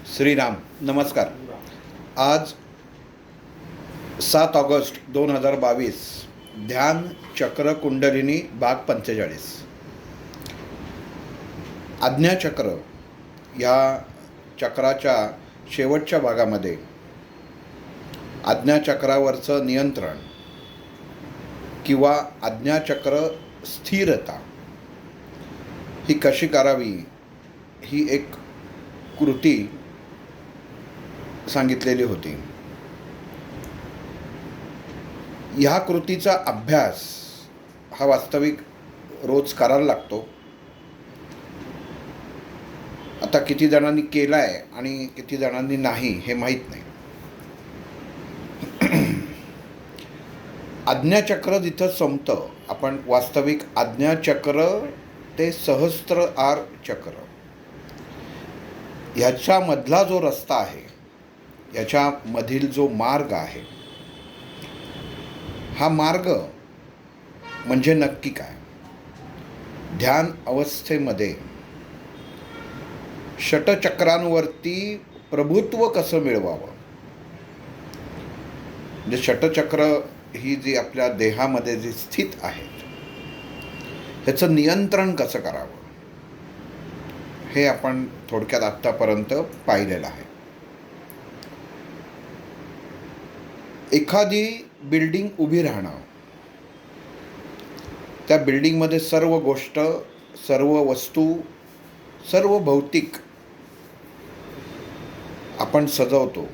श्रीराम नमस्कार. आज 7 ऑगस्ट 2022 ध्यान चक्र कुंडलिनी भाग 45. आज्ञाचक्र या चक्राच्या शेवटच्या भागामध्ये आज्ञाचक्रावरचं नियंत्रण किंवा आज्ञाचक्र स्थिरता ही कशी करावी ही एक कृती सांगितलेली होती. ह्या कृतीचा अभ्यास हा वास्तविक रोज करायला लागतो. आता किती जणांनी केला आहे आणि किती जणांनी नाही हे माहीत नाही. आज्ञाचक्र जिथं संपतं, आपण वास्तविक आज्ञाचक्र ते सहस्त्र चक्र ह्याच्यामधला जो रस्ता आहे, याच्यामधील जो मार्ग आहे, हा मार्ग म्हणजे नक्की काय? ध्यान अवस्थेमध्ये षटचक्रांवरती प्रभुत्व कसं मिळवावं, म्हणजे षटचक्र ही जी आपल्या देहामध्ये जी स्थित आहेत ह्याचं नियंत्रण कसं करावं हे आपण थोडक्यात आत्तापर्यंत पाहिलेलं आहे. एखादी बिल्डिंग उभी राहणं, त्या बिल्डिंगमध्ये सर्व गोष्ट, सर्व वस्तू, सर्व भौतिक आपण सजवतो.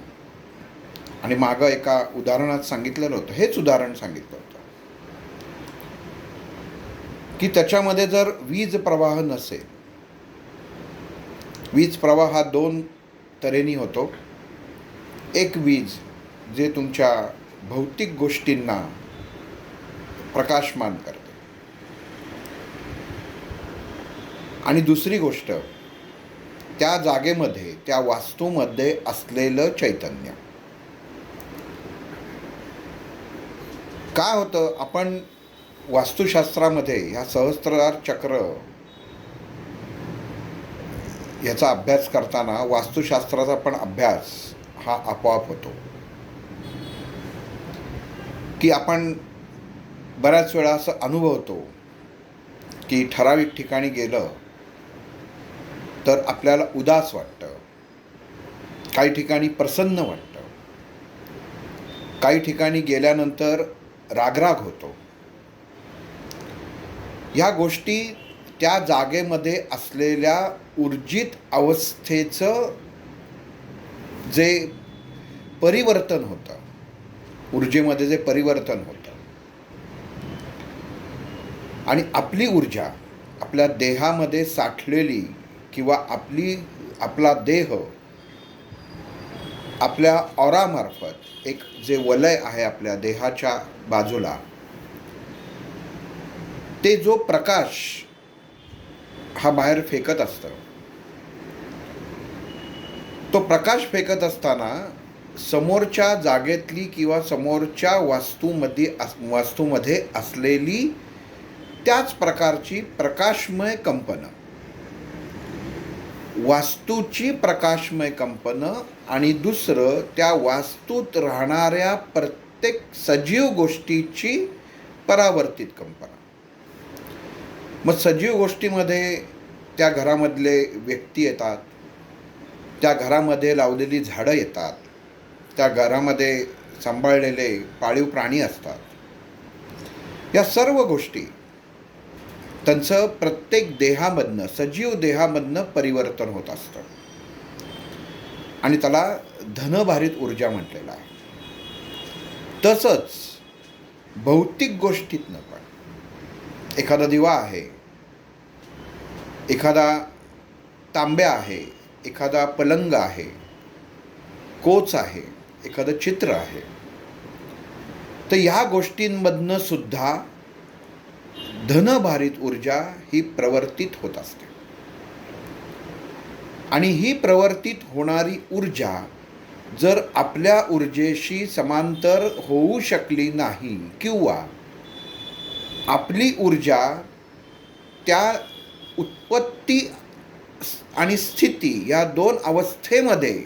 आणि मागं एका उदाहरणात सांगितलेलं होतं, हेच उदाहरण सांगितलं होतं की त्याच्यामध्ये जर वीज प्रवाह नसेल, वीज प्रवाह हा 2 तऱ्हेने होतो. एक वीज जे तुमच्या भौतिक गोष्टींना प्रकाशमान करते, आणि दुसरी गोष्ट त्या जागेमध्ये, त्या वास्तूमध्ये असलेलं चैतन्य. काय होतं, आपण वास्तुशास्त्रामध्ये ह्या सहस्त्रार चक्र याचा अभ्यास करताना वास्तुशास्त्राचा पण अभ्यास हा आपोआप होतो. की आपण बऱ्याच वेळा असं अनुभवतो की ठराविक ठिकाणी गेलं तर आपल्याला उदास वाटतं, काही ठिकाणी प्रसन्न वाटतं, काही ठिकाणी गेल्यानंतर रागराग होतो. ह्या गोष्टी त्या जागेमध्ये असलेल्या ऊर्जित अवस्थेचं जे परिवर्तन होतं, ऊर्जेमध्ये जे परिवर्तन होतं, आणि आपली ऊर्जा आपल्या देहामध्ये साठलेली किंवा आपला देह आपल्या ऑरामार्फत एक जे वलय आहे आपल्या देहाच्या बाजूला, ते जो प्रकाश हा बाहेर फेकत असतं, तो प्रकाश फेकत असताना समोरच्या जागेतली किंवा समोरच्या वास्तूमध्ये असलेली त्याच प्रकारची प्रकाशमय कंपनं, वास्तूची प्रकाशमय कंपनं, आणि दुसरं त्या वास्तूत राहणाऱ्या प्रत्येक सजीव गोष्टीची परावर्तित कंपना. मग सजीव गोष्टीमध्ये त्या घरामधले व्यक्ती येतात, त्या घरामध्ये लावलेली झाडं येतात, त्या घरामध्ये सांभाळलेले पाळीव प्राणी असतात. या सर्व गोष्टी त्यांचं प्रत्येक देहामधनं, सजीव देहामधनं परिवर्तन होत असतं, आणि त्याला धनभारित ऊर्जा म्हटलेलं आहे. तसंच भौतिक गोष्टीतनं पण एखादा दिवा आहे, एखादा तांब्या आहे, एखादा पलंग आहे, कोच आहे, एखादं चित्र आहे, तर ह्या गोष्टींमधनं सुद्धा धनभारित ऊर्जा ही प्रवर्तित होत असते. आणि ही प्रवर्तित होणारी ऊर्जा जर आपल्या ऊर्जेशी समांतर होऊ शकली नाही, किंवा आपली ऊर्जा त्या उत्पत्ती आणि स्थिती या दोन अवस्थेमध्ये,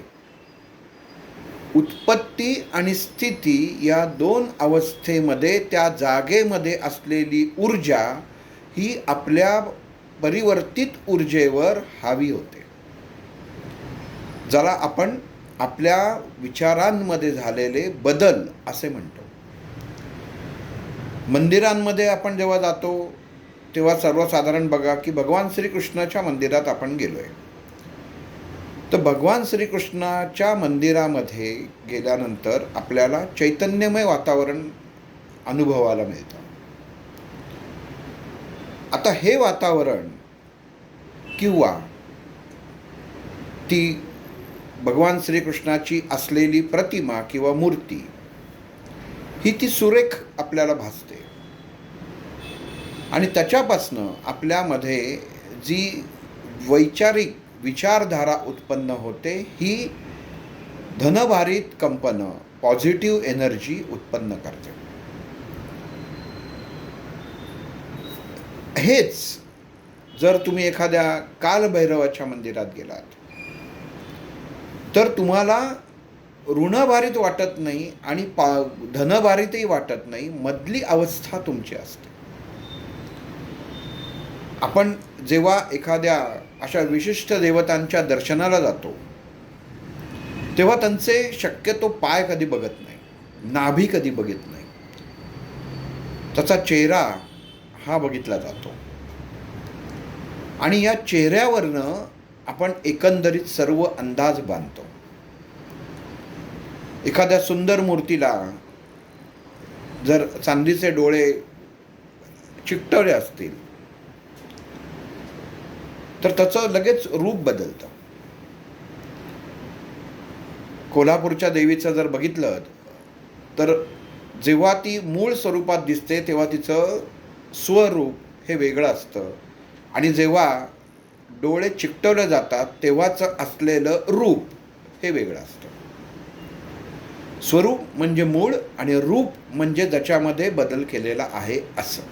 उत्पत्ती आणि स्थिती या दोन अवस्थेमध्ये त्या जागेमध्ये असलेली ऊर्जा ही आपल्या परिवर्तित ऊर्जेवर हावी होते, ज्याला आपण आपल्या विचारांमध्ये झालेले बदल असे म्हणतो. मंदिरांमध्ये आपण जेव्हा जातो तेव्हा सर्वसाधारण बघा की भगवान श्रीकृष्णाच्या मंदिरात आपण गेलो आहे, तर भगवान श्रीकृष्णाच्या मंदिरामध्ये गेल्यानंतर आपल्याला चैतन्यमय वातावरण अनुभवायला मिळतं. आता हे वातावरण किंवा ती भगवान श्रीकृष्णाची असलेली प्रतिमा किंवा मूर्ती ही ती सुरेख आपल्याला भासते आणि त्याच्यापासनं आपल्यामध्ये जी वैचारिक विचारधारा उत्पन्न होते ही धनभारित कंपनं, पॉझिटिव्ह एनर्जी उत्पन्न करते. हेच जर तुम्ही एखाद्या कालभैरवाच्या मंदिरात गेलात तर तुम्हाला ऋणभारित वाटत नाही आणि धनभारितही वाटत नाही, मधली अवस्था तुमची असते. आपण जेव्हा एखाद्या अशा विशिष्ट देवतांच्या दर्शनाला जातो तेव्हा त्यांचे शक्यतो पाय कधी बघत नाही, नाभी कधी बघत नाही, त्याचा चेहरा हा बघितला जातो आणि या चेहऱ्यावरनं आपण एकंदरीत सर्व अंदाज बांधतो. एखाद्या सुंदर मूर्तीला जर चांदीचे डोळे चिकटवले असतील तर त्याचं लगेच रूप बदलतं. कोल्हापूरच्या देवीचं जर बघितलं तर जेव्हा ती मूळ स्वरूपात दिसते तेव्हा तिचं स्वरूप हे वेगळं असतं आणि जेव्हा डोळे चिकटवले जातात तेव्हाच असलेलं रूप हे वेगळं असतं. स्वरूप म्हणजे मूळ आणि रूप म्हणजे ज्याच्यामध्ये बदल केलेला आहे असं.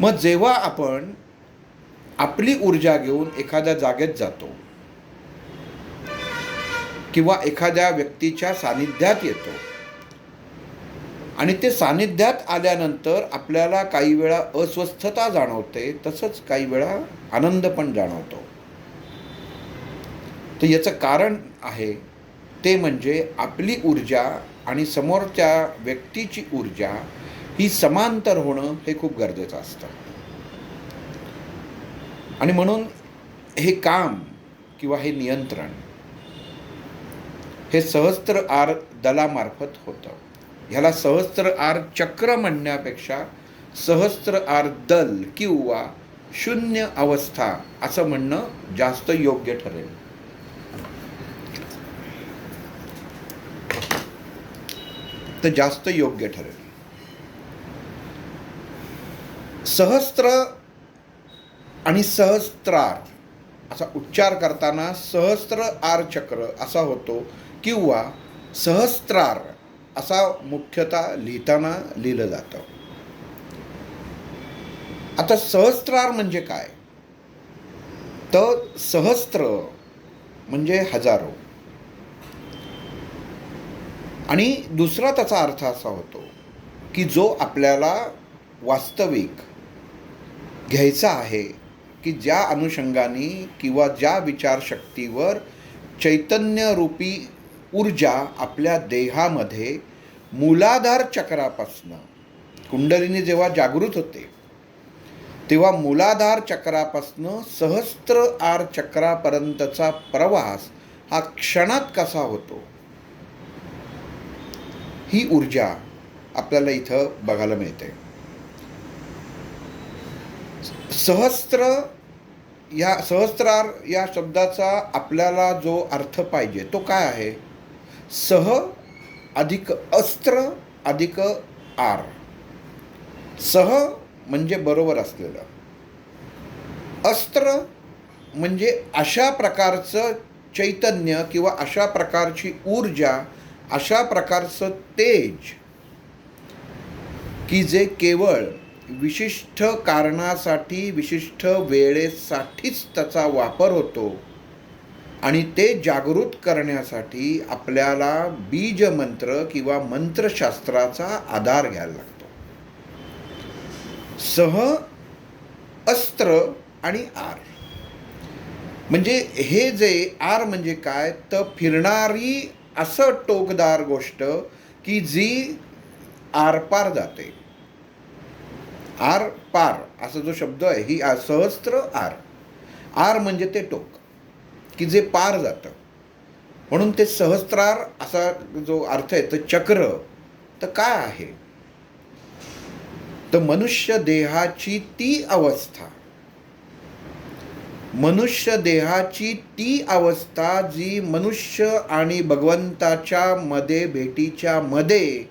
मग जेव्हा आपण आपली ऊर्जा घेऊन एखाद्या जागेत जातो किंवा एखाद्या व्यक्तीच्या सानिध्यात येतो आणि ते सानिध्यात आल्यानंतर आपल्याला काही वेळा अस्वस्थता जाणवते, तसंच काही वेळा आनंद पण जाणवतो. तर याचं कारण आहे ते म्हणजे आपली ऊर्जा आणि समोरच्या व्यक्तीची ऊर्जा ही समांतर होणं हे खूप गरजेचं असतं. आणि म्हणून हे काम किंवा हे नियंत्रण हे सहस्त्र आर दलामार्फत होतं. ह्याला सहस्त्र आर चक्र म्हणण्यापेक्षा सहस्त्र आर दल किंवा शून्य अवस्था असं म्हणणं जास्त योग्य ठरेल. तर जास्त योग्य ठरेल. सहस्त्र आणि सहस्त्रार असा उच्चार करताना सहस्त्र आर चक्र असा होतो किंवा सहस्त्रार असा मुख्यतः लिहिताना लिहिलं जातं. आता सहस्त्रार म्हणजे काय? तर सहस्त्र म्हणजे हजारो आणि दुसरा त्याचा अर्थ असा होतो की जो आपल्याला वास्तविक घ्यायचा आहे की ज्या अनुषंगाने किंवा ज्या विचारशक्तीवर चैतन्यरूपी ऊर्जा आपल्या देहामध्ये मूलाधार चक्रापासनं कुंडलिनी जेव्हा जागृत होते तेव्हा मूलाधार चक्रापासनं सहस्त्र आर चक्रापर्यंतचा प्रवास हा क्षणात कसा होतो ही ऊर्जा आपल्याला इथं बघायला मिळते. सहस्त्रार या शब्दाचा आपल्याला जो अर्थ पाहिजे तो काय आहे? सह अधिक अस्त्र अधिक आर. सह म्हणजे बरोबर असलेलं, अस्त्र म्हणजे अशा प्रकारचं चैतन्य किंवा अशा प्रकारची ऊर्जा, अशा प्रकारचं तेज की जे केवळ विशिष्ट कारणासाठी विशिष्ट वेळेसाठीच त्याचा वापर होतो आणि ते जागृत करण्यासाठी आपल्याला बीजमंत्र किंवा मंत्रशास्त्राचा आधार घ्यायला लागतो. सह, अस्त्र आणि आर. म्हणजे हे जे आर म्हणजे काय, तर फिरणारी असं टोकदार गोष्ट की जी आरपार जाते. आर पार असा जो शब्द आहे, ही सहस्त्र आर. आर म्हणजे ते टोक की जे पार जातं, म्हणून ते सहस्त्रार असा जो अर्थ आहे. तर चक्र तर काय आहे, तर मनुष्य देहाची ती अवस्था, मनुष्य देहाची ती अवस्था जी मनुष्य आणि भगवंताच्या मध्ये भेटीच्या मध्ये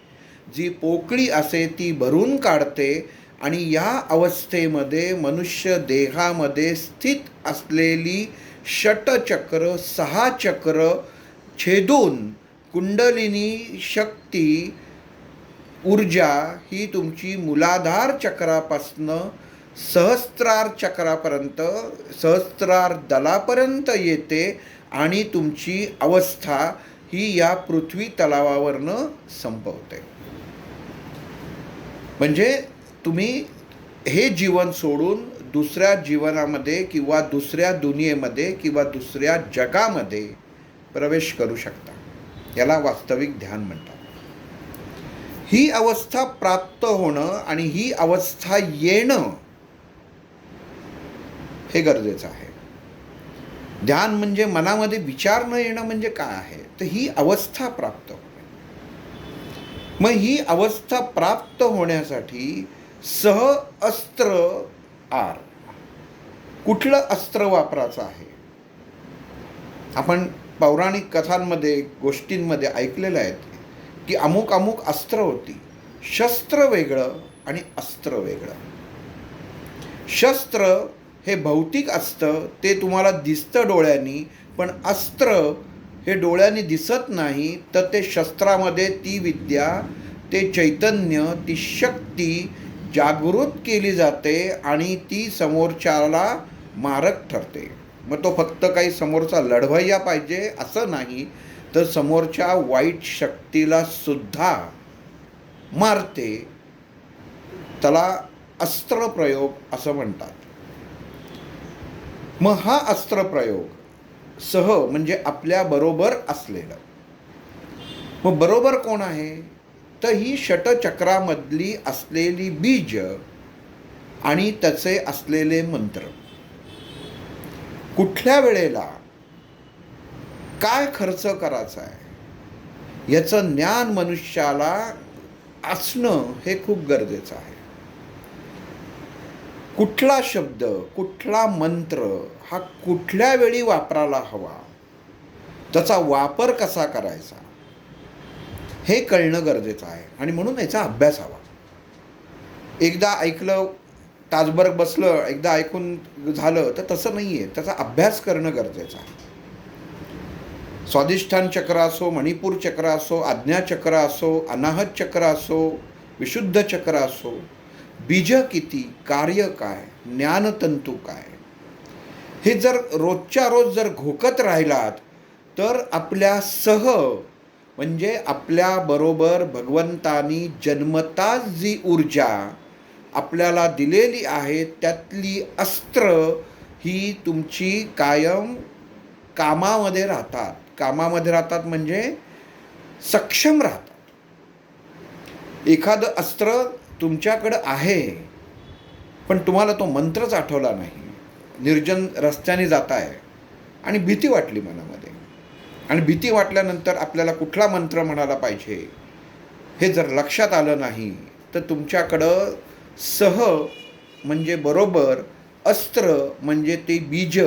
जी पोकळी असे ती भरून काढते आणि या अवस्थेमध्ये मनुष्य देहामध्ये स्थित असलेली षटचक्र, 6 चक्र छेदून कुंडलिनी शक्ती ऊर्जा ही तुमची मूलाधार चक्रापासनं सहस्त्रार चक्रापर्यंत, सहस्त्रार दलापर्यंत येते आणि तुमची अवस्था ही या पृथ्वी तलावावरनं संपवते. म्हणजे तुम्ही हे जीवन सोडून दुसऱ्या जीवनामध्ये किंवा दुसऱ्या दुनियेमध्ये किंवा दुसऱ्या जगामध्ये प्रवेश करू शकता. याला वास्तविक ध्यान म्हणतात. ही अवस्था प्राप्त होणं आणि ही अवस्था येणं हे गरजेचं आहे. ध्यान म्हणजे मनामध्ये विचार न येणं म्हणजे काय आहे, तर ही अवस्था प्राप्त होणे. मग ही अवस्था प्राप्त होण्यासाठी सह, अस्त्र, आर. कुठलं अस्त्र वापरायचं आहे, आपण पौराणिक कथांमध्ये गोष्टींमध्ये ऐकलेलं आहे की अमुक अमुक अस्त्र होती. शस्त्र वेगळं आणि अस्त्र वेगळं. शस्त्र हे भौतिक असतं, ते तुम्हाला दिसतं डोळ्यांनी, पण अस्त्र हे डोळ्यांनी दिसत नाही. तर ते शस्त्रामध्ये ती विद्या, ते चैतन्य, ती शक्ती जागृत केली जाते आणि ती समोरच्याला मारक ठरते. मग तो फक्त काही समोरचा लढवय्या पाहिजे असं नाही, तर समोरच्या वाईट शक्तीला सुद्धा मारते. त्याला अस्त्रप्रयोग असं म्हणतात. मग हा अस्त्रप्रयोग सह म्हणजे आपल्याबरोबर असलेलं. मग बरोबर कोण आहे, तर ही षटचक्रामधली असलेली बीज आणि त्याचे असलेले मंत्र. कुठल्या वेळेला काय खर्च करायचा आहे याचं ज्ञान मनुष्याला असणं हे खूप गरजेचं आहे. कुठला शब्द, कुठला मंत्र हा कुठल्या वेळी वापरायला हवा, त्याचा वापर कसा करायचा हे कळणं गरजेचं आहे. आणि म्हणून याचा अभ्यास हवा. एकदा ऐकलं, तासभर बसलं, एकदा ऐकून झालं तर तसं नाही आहे. त्याचा अभ्यास करणं गरजेचं आहे. स्वाधिष्ठान चक्र असो, मणिपूर चक्र असो, आज्ञा चक्र असो, अनाहत चक्र असो, विशुद्ध चक्र असो, बीज किती, कार्य काय, ज्ञानतंतू काय, हे जर रोजच्या रोज जर घोकत राहिलात तर आपल्या सह म्हणजे आपल्याबरोबर भगवंतानी जन्मताच जी ऊर्जा आपल्याला दिलेली आहे त्यातली अस्त्र ही तुमची कायम कामामध्ये राहतात. कामामध्ये राहतात म्हणजे सक्षम राहतात. एखादं अस्त्र तुमच्याकडं आहे पण तुम्हाला तो मंत्रच आठवला नाही, निर्जन रस्त्याने जाताय आणि भीती वाटली मनामध्ये, आणि भीती वाटल्यानंतर आपल्याला कुठला मंत्र म्हणायला पाहिजे हे जर लक्षात आलं नाही तर तुमच्याकडं सह म्हणजे बरोबर, अस्त्र म्हणजे ते बीज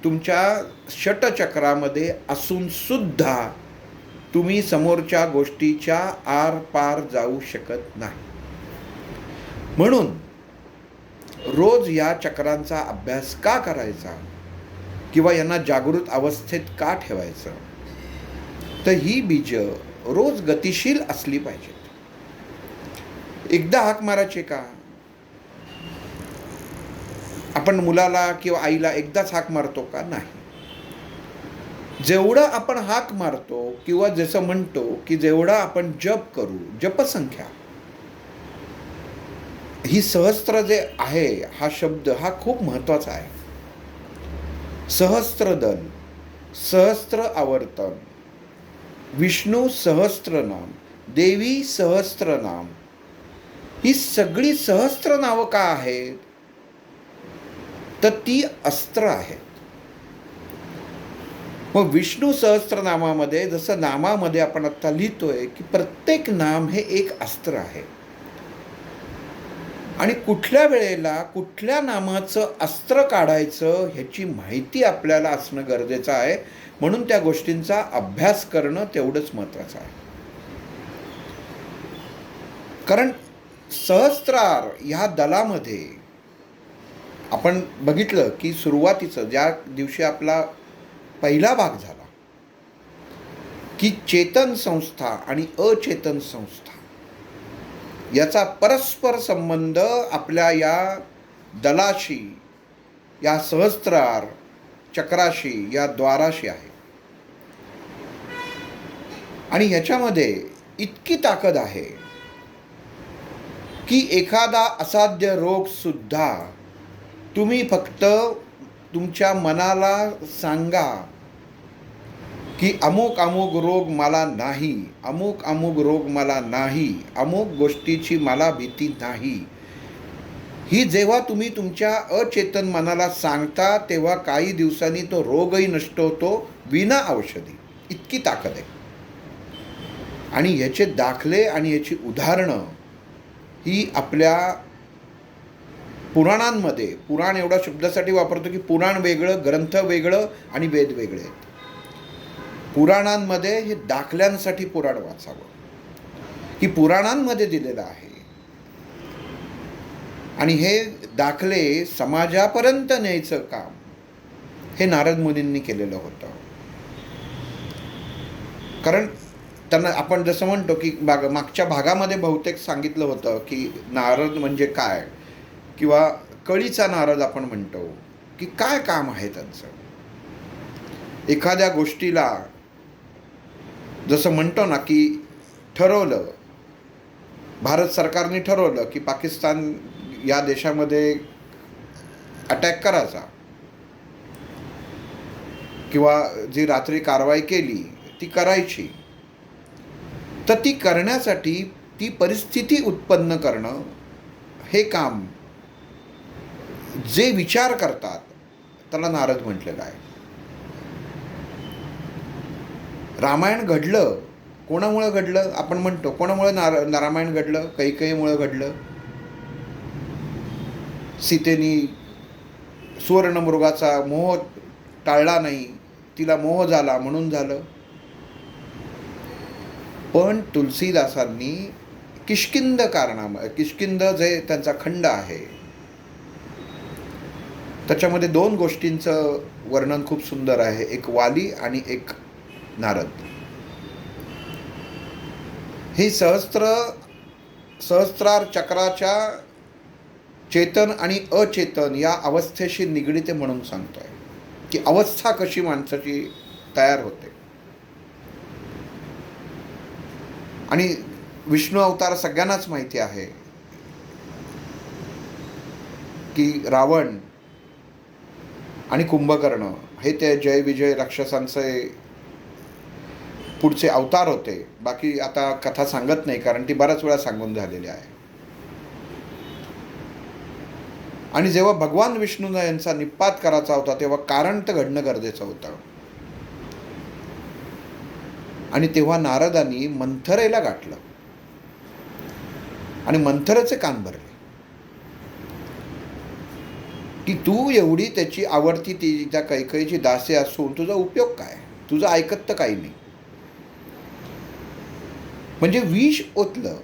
तुमच्या षटचक्रामध्ये असून सुद्धा तुम्ही समोरच्या गोष्टीच्या आर पार जाऊ शकत नाही. म्हणून रोज या चक्रांचा अभ्यास का करायचा किंवा यांना जागृत अवस्थेत का ठेवायचं, तर ही बीज रोज गतिशील असली पाहिजेत. एकदा हाक मारायचे का, आपण मुलाला किंवा आईला एकदाच हाक मारतो का? नाही. जेवढं आपण हाक मारतो किंवा जसं म्हणतो की जेवढा आपण जप करू, जपसंख्या, ही सहस्त्र जे आहे, हा शब्द हा खूप महत्त्वाचा आहे. सहस्त्रदल, सहस्त्र आवर्तन, विष्णू सहस्त्रनाम, देवी सहस्त्रनाम, ही सगळी सहस्त्र नावं का आहेत? तर ती अस्त्र आहेत. मग विष्णू सहस्त्रनामामध्ये जसं नामामध्ये आपण आत्ता लिहितोय की प्रत्येक नाम हे एक अस्त्र आहे. आणि कुठल्या वेळेला कुठल्या नामाचं अस्त्र काढायचं ह्याची माहिती आपल्याला असणं गरजेचं आहे. म्हणून त्या गोष्टींचा अभ्यास करणं तेवढंच महत्त्वाचं आहे. कारण सहस्त्रार ह्या दलामध्ये आपण बघितलं की सुरुवातीचं ज्या दिवशी आपला पहिला भाग झाला की चेतन संस्था आणि अचेतन संस्था याचा परस्पर संबंध आपल्या या दलाशी, या सहस्त्रार चक्राशी, या द्वाराशी आहे. आणि ह्याच्यामध्ये इतकी ताकद आहे की एखादा असाध्य रोग सुद्धा तुम्ही फक्त तुमच्या मनाला सांगा की अमुक अमुक रोग मला नाही, अमुक अमुक रोग मला नाही, अमुक गोष्टीची मला भीती नाही. ही जेव्हा तुम्ही तुमच्या अचेतन मनाला सांगता तेव्हा काही दिवसांनी तो रोगही नष्ट होतो विना औषधी. इतकी ताकद आहे. आणि याचे दाखले आणि याची उदाहरणं ही आपल्या पुराणांमध्ये, पुराण एवढा शब्दासाठी वापरतो की पुराण वेगळं, ग्रंथ वेगळं आणि वेद वेगळे आहेत. पुराणांमध्ये हे दाखल्यांसाठी पुराण वाचावं की पुराणांमध्ये दिलेलं आहे. आणि हे दाखले समाजापर्यंत न्यायचं काम हे नारद मुनींनी केलेलं होतं. कारण त्यांना आपण जसं म्हणतो की मागच्या भागामध्ये बहुतेक सांगितलं होतं की नारद म्हणजे काय, किंवा कळीचा नारद आपण म्हणतो की काय काम आहे त्यांचं. एखाद्या गोष्टीला जसं म्हणतो ना की ठरवलं, भारत सरकारने ठरवलं की पाकिस्तान या देशामध्ये अटॅक करायचा किंवा जी रात्री कारवाई केली ती करायची, तर ती करण्यासाठी ती परिस्थिती उत्पन्न करणं हे काम जे विचार करतात त्याला नारद म्हटलेलं आहे. रामायण घडलं कोणामुळं घडलं? आपण म्हणतो कोणामुळं रामायण घडलं? कैकेयीमुळं घडलं. सीतेनी सुवर्णमृगाचा मोह टाळला नाही, तिला मोह झाला म्हणून झालं. पण तुलसीदासांनी किष्किंध किष्किंध जे त्यांचा खंड आहे त्याच्यामध्ये दोन गोष्टींचं वर्णन खूप सुंदर आहे. एक वाली आणि एक नारद. ही सहस्त्रार चक्राच्या चेतन आणि अचेतन या अवस्थेशी निगडीत आहे म्हणून सांगतोय की अवस्था कशी माणसाची तयार होते. आणि विष्णू अवतार सगळ्यांनाच माहिती आहे की रावण आणि कुंभकर्ण हे ते जय विजय राक्षसांचे पुढचे अवतार होते. बाकी आता कथा सांगत नाही कारण ती बऱ्याच वेळा सांगून झालेली आहे. आणि जेव्हा भगवान विष्णूंना यांचा निपात करायचा होता तेव्हा कारण तर घडणं गरजेचं होतं. आणि तेव्हा नारदांनी मंथरेला गाठलं आणि मंथरेचे कान भरले की तू एवढी त्याची आवडती ती त्या कैकेयीची दासी असून तुझा उपयोग काय? तुझं ऐकत तर काही नाही. म्हणजे विष ओतलं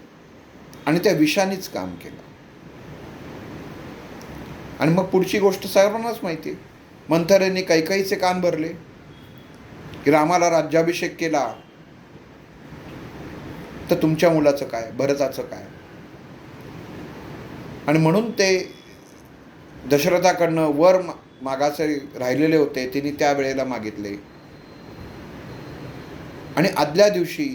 आणि त्या विषानीच काम केलं. आणि मग पुढची गोष्ट सर्वांनाच माहिती आहे. मंथरेने कैकेयीचे कान भरले की रामाला राज्याभिषेक केला तर तुमच्या मुलाचं काय, भरताचं काय. आणि म्हणून ते दशरथाकडनं वर मागाचे राहिलेले होते तिने त्या वेळेला मागितले. आणि आदल्या दिवशी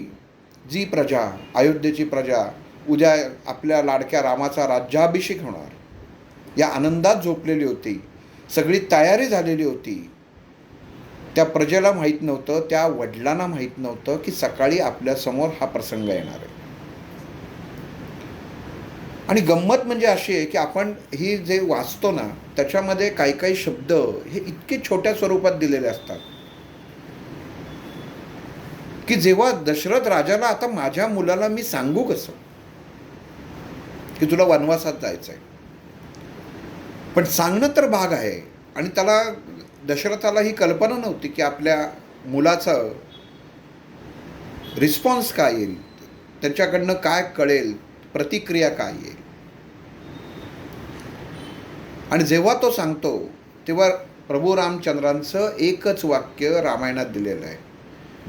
जी प्रजा, अयोध्येची प्रजा, उद्या आपल्या लाडक्या रामाचा राज्याभिषेक होणार या आनंदात झोपलेली होती, सगळी तयारी झालेली होती. त्या प्रजेला माहीत नव्हतं, त्या वडिलांना माहीत नव्हतं की सकाळी आपल्यासमोर हा प्रसंग येणार आहे. आणि गंमत म्हणजे अशी आहे की आपण ही जे वाचतो ना त्याच्यामध्ये काही काही शब्द हे इतके छोट्या स्वरूपात दिलेले असतात की जेव्हा दशरथ राजाला आता माझ्या मुलाला मी सांगू कसं की तुला वनवासात जायचं आहे, पण सांगणं तर भाग आहे. आणि त्याला दशरथाला ही कल्पना नव्हती की आपल्या मुलाचं रिस्पॉन्स काय येईल, त्याच्याकडनं काय कळेल, प्रतिक्रिया काय येईल. आणि जेव्हा तो सांगतो तेव्हा प्रभू रामचंद्रांचं एकच वाक्य रामायणात दिलेलं आहे,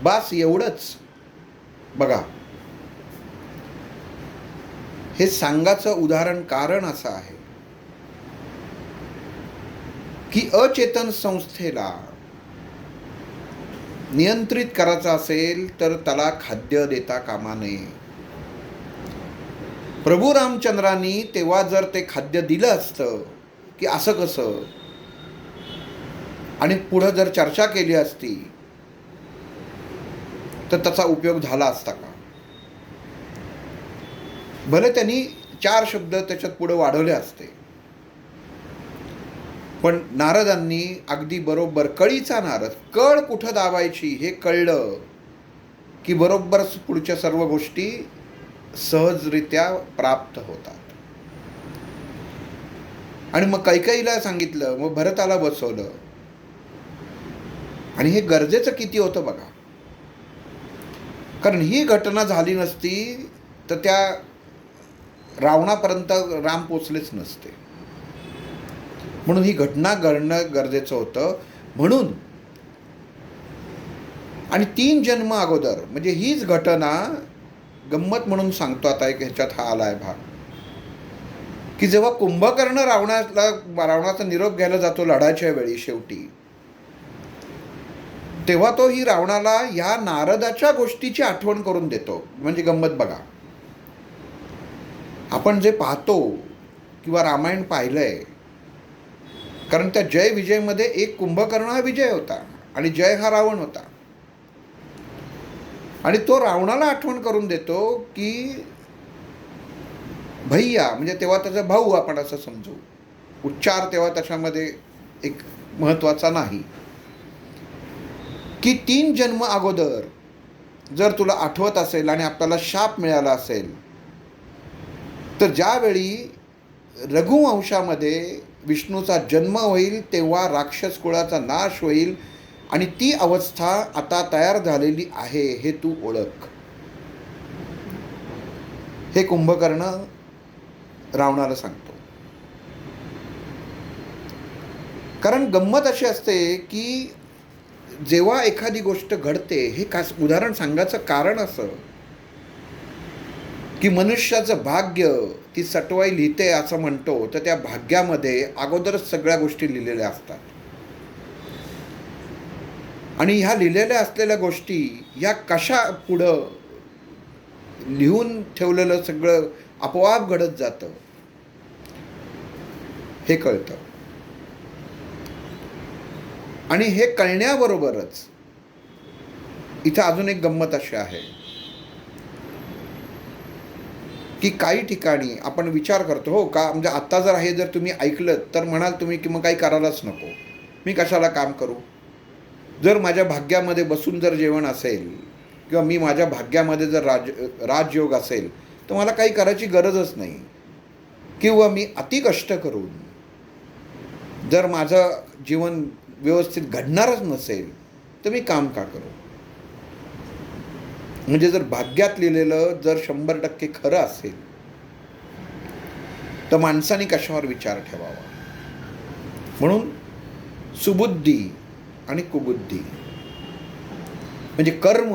बास एवढंच. बघा, हे सांगायचं उदाहरण कारण असं आहे की अचेतन संस्थेला नियंत्रित करायचं असेल तर त्याला खाद्य देता कामा नये. प्रभू रामचंद्रांनी तेव्हा जर ते खाद्य दिलं असतं की असं कसं, आणि पुढं जर चर्चा केली असती तर त्याचा उपयोग झाला असता का. भले त्यांनी 4 शब्द त्याच्यात पुढे वाढवले असते, पण नारदांनी अगदी बरोबर, कळीचा नारद, कळ कुठं दाबायची हे कळलं की बरोबर पुढच्या सर्व गोष्टी सहजरित्या प्राप्त होतात. आणि मग कैकेयीला सांगितलं, मग भरताला बसवलं. आणि हे गरजेचं किती होतं बघा, कारण ही घटना झाली नसती तर त्या रावणापर्यंत राम पोचलेच नसते. म्हणून ही घटना घडणं गरजेचं होतं. म्हणून आणि 3 जन्म अगोदर, म्हणजे हीच घटना गंमत म्हणून सांगतो आता एक ह्याच्यात हा आलाय भाग, की जेव्हा कुंभकर्ण रावणाचा निरोप घ्यायला जातो लढाच्या वेळी शेवटी, तेव्हा तो ही रावणाला ह्या नारदाच्या गोष्टीची आठवण करून देतो. म्हणजे गंमत बघा, आपण जे पाहतो किंवा रामायण पाहिलंय, कारण त्या जय विजयमध्ये एक कुंभकर्ण हा विजय होता आणि जय हा रावण होता. आणि तो रावणाला आठवण करून देतो की भैया, म्हणजे तेव्हा त्याचा भाऊ आपण असं समजू, उच्चार तेव्हा त्याच्यामध्ये एक महत्त्वाचा नाही, की 3 जन्म अगोदर जर तुला आठवत असेल आणि आपल्याला शाप मिळाला असेल तर ज्यावेळी रघुवंशामध्ये विष्णूचा जन्म होईल तेव्हा राक्षस कुळाचा नाश होईल आणि ती अवस्था आता तयार झालेली आहे हे तू ओळख. हे कुंभकर्ण रावणाला सांगतो. कारण गंमत अशी असते की जेव्हा एखादी गोष्ट घडते, हे उदाहरण सांगायचं कारण असं की मनुष्याचं भाग्य ती सटवाई लिहिते असं म्हणतो, तर त्या भाग्यामध्ये अगोदरच सगळ्या गोष्टी लिहिलेल्या असतात. आणि ह्या लिहिलेल्या असलेल्या गोष्टी ह्या कशा पुढं लिहून ठेवलेलं सगळं आपोआप घडत जातं हे कळतं. आणि हे कळण्याबरोबरच इथं अजून एक गंमत अशी आहे की काही ठिकाणी आपण विचार करतो, हो का, म्हणजे आत्ता जर हे जर तुम्ही ऐकलं तर म्हणाल तुम्ही की मग काही करायलाच नको, मी कशाला काम करू. जर माझ्या भाग्यामध्ये बसून जर जेवण असेल किंवा मी माझ्या भाग्यामध्ये जर राजयोग असेल तर मला काही करायची गरजच नाही. किंवा मी अति कष्ट करून जर माझं जीवन व्यवस्थित घडणारच नसेल तर मी काम का करू. म्हणजे जर भाग्यात लिहिलेलं जर 100% खरं असेल तर माणसाने कशावर विचार ठेवावा. म्हणून सुबुद्धी आणि कुबुद्धी म्हणजे कर्म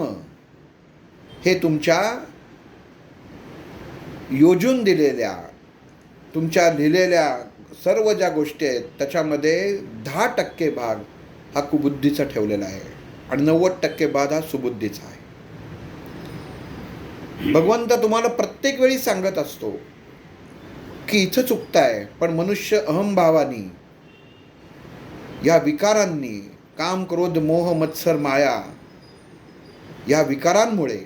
हे तुमच्या योजून दिलेल्या, तुमच्या लिहिलेल्या सर्व ज्या गोष्टी आहेत त्याच्यामध्ये 10% भाग हा कुबुद्धीचा ठेवलेला आहे आणि 90% भाग हा सुबुद्धीचा आहे. भगवंत तुम्हाला प्रत्येक वेळी सांगत असतो की इथं चुकताय, पण मनुष्य अहंभावानी, या विकारांनी, काम, क्रोध, मोह, मत्सर, माया या विकारांमुळे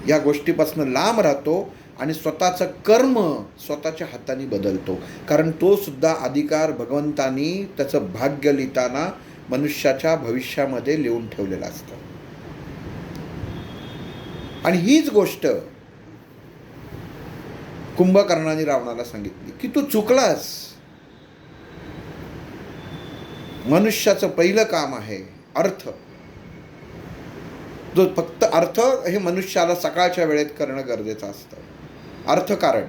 या गोष्टीपासून लांब राहतो आणि स्वतःचं कर्म स्वतःच्या हाताने बदलतो. कारण तो सुद्धा अधिकार भगवंतानी त्याचं भाग्य लिहिताना मनुष्याच्या भविष्यामध्ये लिहून ठेवलेलं असतं. आणि हीच गोष्ट कुंभकर्णाने रावणाला सांगितली की तू चुकलास. मनुष्याचं पहिलं काम आहे अर्थ. जो फक्त अर्थ हे मनुष्याला सकाळच्या वेळेत करणं गरजेचं असतं, अर्थकारण.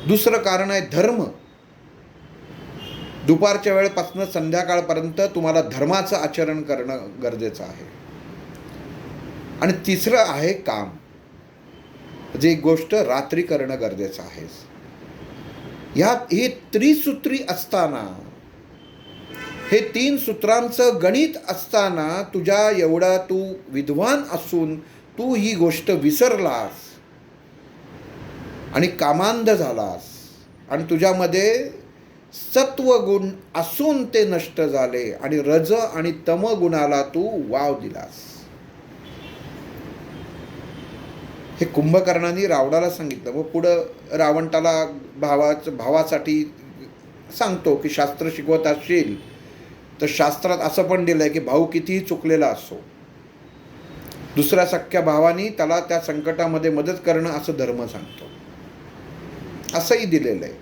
दुसरं कारण आहे धर्म. दुपारच्या वेळेपासून संध्याकाळपर्यंत तुम्हाला धर्माचं आचरण करणं गरजेचं आहे. आणि तिसरं आहे काम, जी गोष्ट रात्री करणं गरजेचं आहे. हे त्रिसूत्री असताना, हे 3 सूत्रांचं गणित असताना तुझ्या एवढा तू विद्वान असून तू ही गोष्ट विसरलास आणि कामांध झालास आणि तुझ्यामध्ये सत्वगुण असून ते नष्ट झाले आणि रज आणि तम गुणाला तू वाव दिलास. हे कुंभकर्णाने रावणाला सांगितलं. व पुढं रावण त्याला भावासाठी सांगतो की शास्त्र शिकवत असशील तर शास्त्रात असं पण दिलं आहे की भाऊ कितीही चुकलेला असो, दुसऱ्या सख्या भावानी त्याला त्या संकटामध्ये मदत करणं असं धर्म सांगतो, असंही दिलेलं आहे.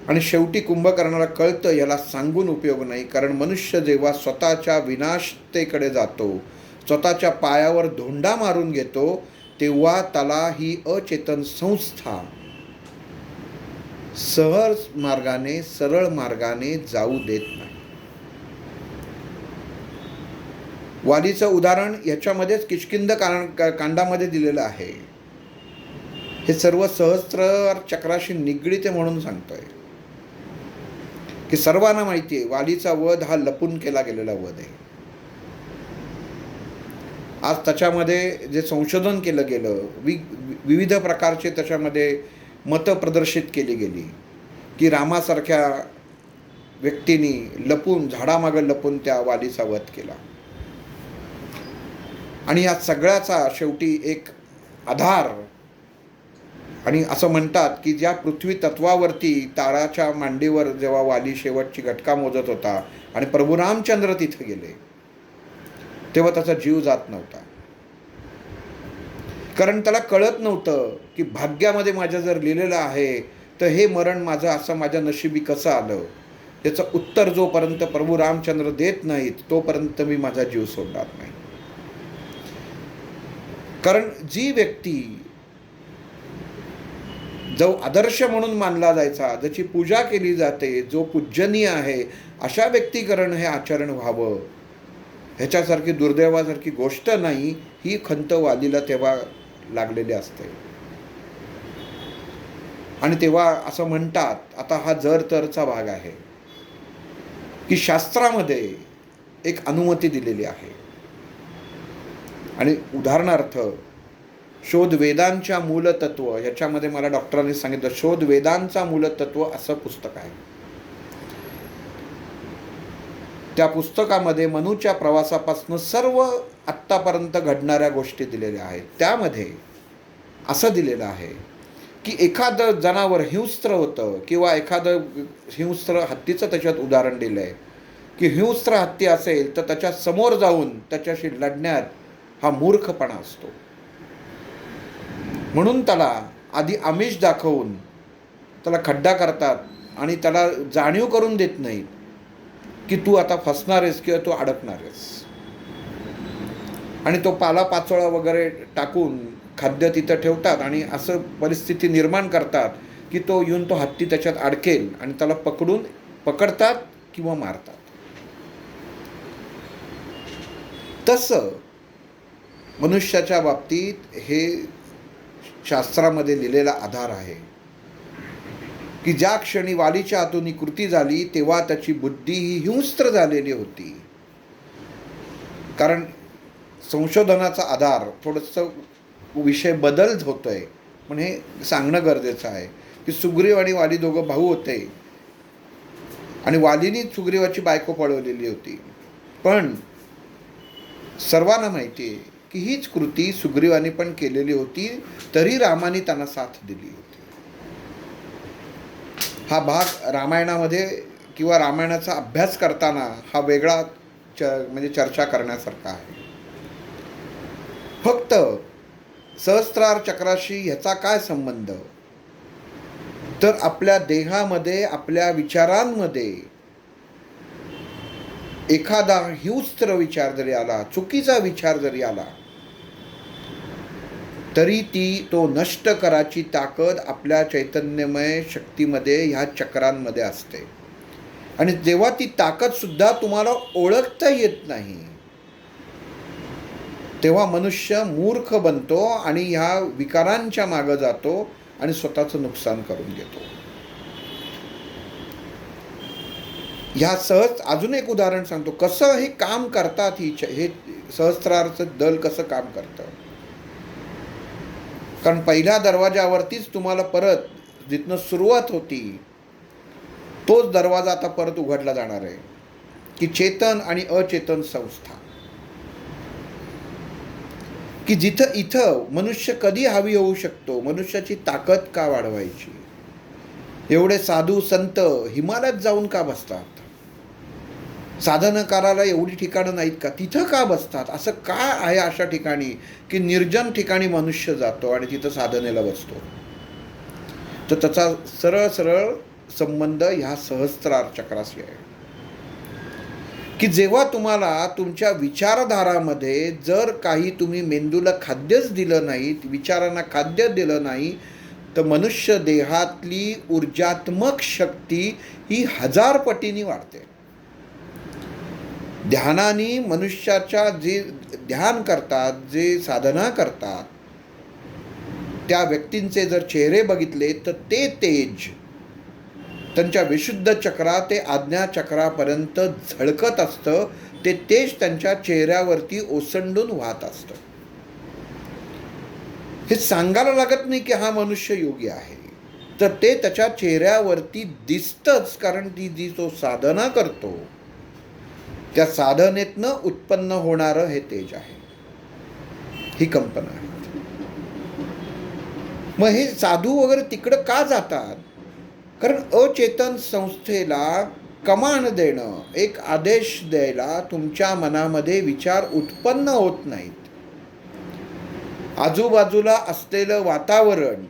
आणि शेवटी कुंभकर्णाला कळतं याला सांगून उपयोग नाही, कारण मनुष्य जेव्हा स्वतःच्या विनाशतेकडे जातो, स्वतःच्या पायावर धोंडा मारून घेतो, तेव्हा त्याला ही अचेतन संस्था सहज मार्गाने, सरळ मार्गाने जाऊ देत नाही. वालीचं उदाहरण याच्यामध्येच किष्किंध कांडामध्ये दिलेलं आहे. हे सर्व सहस्त्र चक्राशी निगडीत आहे म्हणून सांगतोय की सर्वांना माहिती आहे वालीचा वध हा लपून केला गेलेला वध आहे. आज त्याच्यामध्ये जे संशोधन केलं गेलं, विविध प्रकारचे त्याच्यामध्ये मतं प्रदर्शित केली गेली की रामासारख्या व्यक्तींनी लपून, झाडामागं लपून त्या वालीचा वध केला. आणि या सगळ्याचा शेवटी एक आधार, आणि असं म्हणतात की ज्या पृथ्वी तत्वावरती ताराच्या मांडीवर जेव्हा वाली शेवटची घटका मोजत होता आणि प्रभू रामचंद्र तिथे गेले तेव्हा त्याचा जीव जात नव्हता. कारण त्याला कळत नव्हतं की भाग्यामध्ये माझ्या जर लिहिलेलं आहे तर हे मरण माझं असं माझ्या नशिबी कसं आलं, याचं उत्तर जोपर्यंत प्रभू रामचंद्र देत नाहीत तोपर्यंत मी माझा जीव सोडणार नाही. कारण जी व्यक्ती जो आदर्श म्हणून मानला जायचा, ज्याची पूजा केली जाते, जो पूजनीय आहे, अशा व्यक्तीकरण हे आचरण व्हावं, ह्याच्यासारखी दुर्दैवासारखी गोष्ट नाही. ही खंत वालीला तेव्हा लागलेली असते. आणि तेव्हा असं म्हणतात, आता हा जर तरचा भाग आहे की शास्त्रामध्ये एक अनुमती दिलेली आहे. आणि उदाहरणार्थ शोध वेदांच्या मूलतत्व, ह्याच्यामध्ये मला डॉक्टरांनी सांगितलं शोध वेदांचा मूलतत्व असं पुस्तक आहे. त्या पुस्तकामध्ये मनूच्या प्रवासापासून सर्व आत्तापर्यंत घडणाऱ्या गोष्टी दिलेल्या आहेत. त्यामध्ये असं दिलेलं आहे की एखादं जनावर हिंस्त्र होतं किंवा एखादं हिंस्त्र हत्तीचं त्याच्यात उदाहरण दिलं आहे की हिंस्त्र हत्ती असेल तर त्याच्या समोर जाऊन त्याच्याशी लढण्यात हा मूर्खपणा असतो. म्हणून त्याला आधी आमिष दाखवून त्याला खड्डा करतात आणि त्याला जाणीव करून देत नाहीत की तू आता फसणार आहेस किंवा तू अडकणार आहेस. आणि तो पालापाचोळा वगैरे टाकून खाद्य तिथं ठेवतात आणि असं परिस्थिती निर्माण करतात की तो येऊन तो हत्ती त्याच्यात अडकेल आणि त्याला पकडतात किंवा मारतात. तसं मनुष्याच्या बाबतीत हे शास्त्रामध्ये लिहिलेला आधार आहे की ज्या क्षणी वालीच्या हातून कृती झाली तेव्हा त्याची बुद्धी ही हिंस्त्र झालेली होती. कारण संशोधनाचा आधार थोडंसं विषय बदल होतोय, पण हे सांगणं गरजेचं आहे की सुग्रीव आणि वाली दोघं भाऊ होते आणि वालीनी सुग्रीवाची बायको पळवलेली होती. पण सर्वांना माहिती आहे की हीच कृती सुग्रीवाने पण केलेली होती, तरी रामाने त्यांना साथ दिली होती. हा भाग रामायणामध्ये किंवा रामायणाचा अभ्यास करताना हा वेगळा म्हणजे चर्चा करण्यासारखा आहे. फक्त सहस्त्रार चक्राशी ह्याचा काय संबंध, तर आपल्या देहामध्ये आपल्या विचारांमध्ये एखादा हिंस्त्र विचार जरी आला, चुकीचा विचार जरी आला, तरी तो नष्ट करायची ताकद आपल्या चैतन्यमय शक्तीमध्ये ह्या चक्रांमध्ये असते. आणि जेव्हा ती ताकदसुद्धा तुम्हाला ओळखता येत नाही तेव्हा मनुष्य मूर्ख बनतो आणि ह्या विकारांच्या मागं जातो आणि स्वतःचं नुकसान करून घेतो. ह्या सहज अजून एक उदाहरण सांगतो कसं हे काम करतात, हे सहस्त्रारचं दल कसं काम करतं. कारण पहिल्या दरवाजावरतीच तुम्हाला परत जिथनं सुरुवात होती तोच दरवाजा आता परत उघडला जाणार आहे की चेतन आणि अचेतन संस्था, की जिथं इथं मनुष्य कधी हवी होऊ शकतो, मनुष्याची ताकद का वाढवायची. एवढे साधू संत हिमालयात जाऊन का बसतात, साधनं करायला एवढी ठिकाणं नाहीत का, तिथं का बसतात. असं काय आहे अशा ठिकाणी की निर्जन ठिकाणी मनुष्य जातो आणि तिथं साधनेला बसतो. तर त्याचा सरळ सरळ संबंध ह्या सहस्त्रार चक्राशी आहे की जेव्हा तुम्हाला तुमच्या विचारधारामध्ये जर काही तुम्ही मेंदूला खाद्यच दिलं नाही, विचारांना खाद्य दिलं नाही, तर मनुष्य देहातली ऊर्जात्मक शक्ती ही 1000 पटीने वाढते. ध्यानाने मनुष्याच्या जे ध्यान करतात, जे साधना करतात, त्या व्यक्तींचे जर चेहरे बघितले तर ते तेज त्यांच्या विशुद्ध चक्रा ते आज्ञा चक्रापर्यंत झळकत असतं. ते तेज त्यांच्या चेहऱ्यावरती ओसंडून वाहत असतं. हे सांगायला लागत नाही की हा मनुष्य योगी आहे, तर ते त्याच्या चेहऱ्यावरती दिसतंच. कारण जी तो साधना करतो त्या साधनेतनं उत्पन्न होणारं हे तेज आहे, ही कल्पना आहे. मग हे साधू वगैरे तिकडं का जातात, कारण अचेतन संस्थेला कमांड देणं, एक आदेश द्यायला तुमच्या मनामध्ये विचार उत्पन्न होत नाहीत. आजूबाजूला असलेलं वातावरण,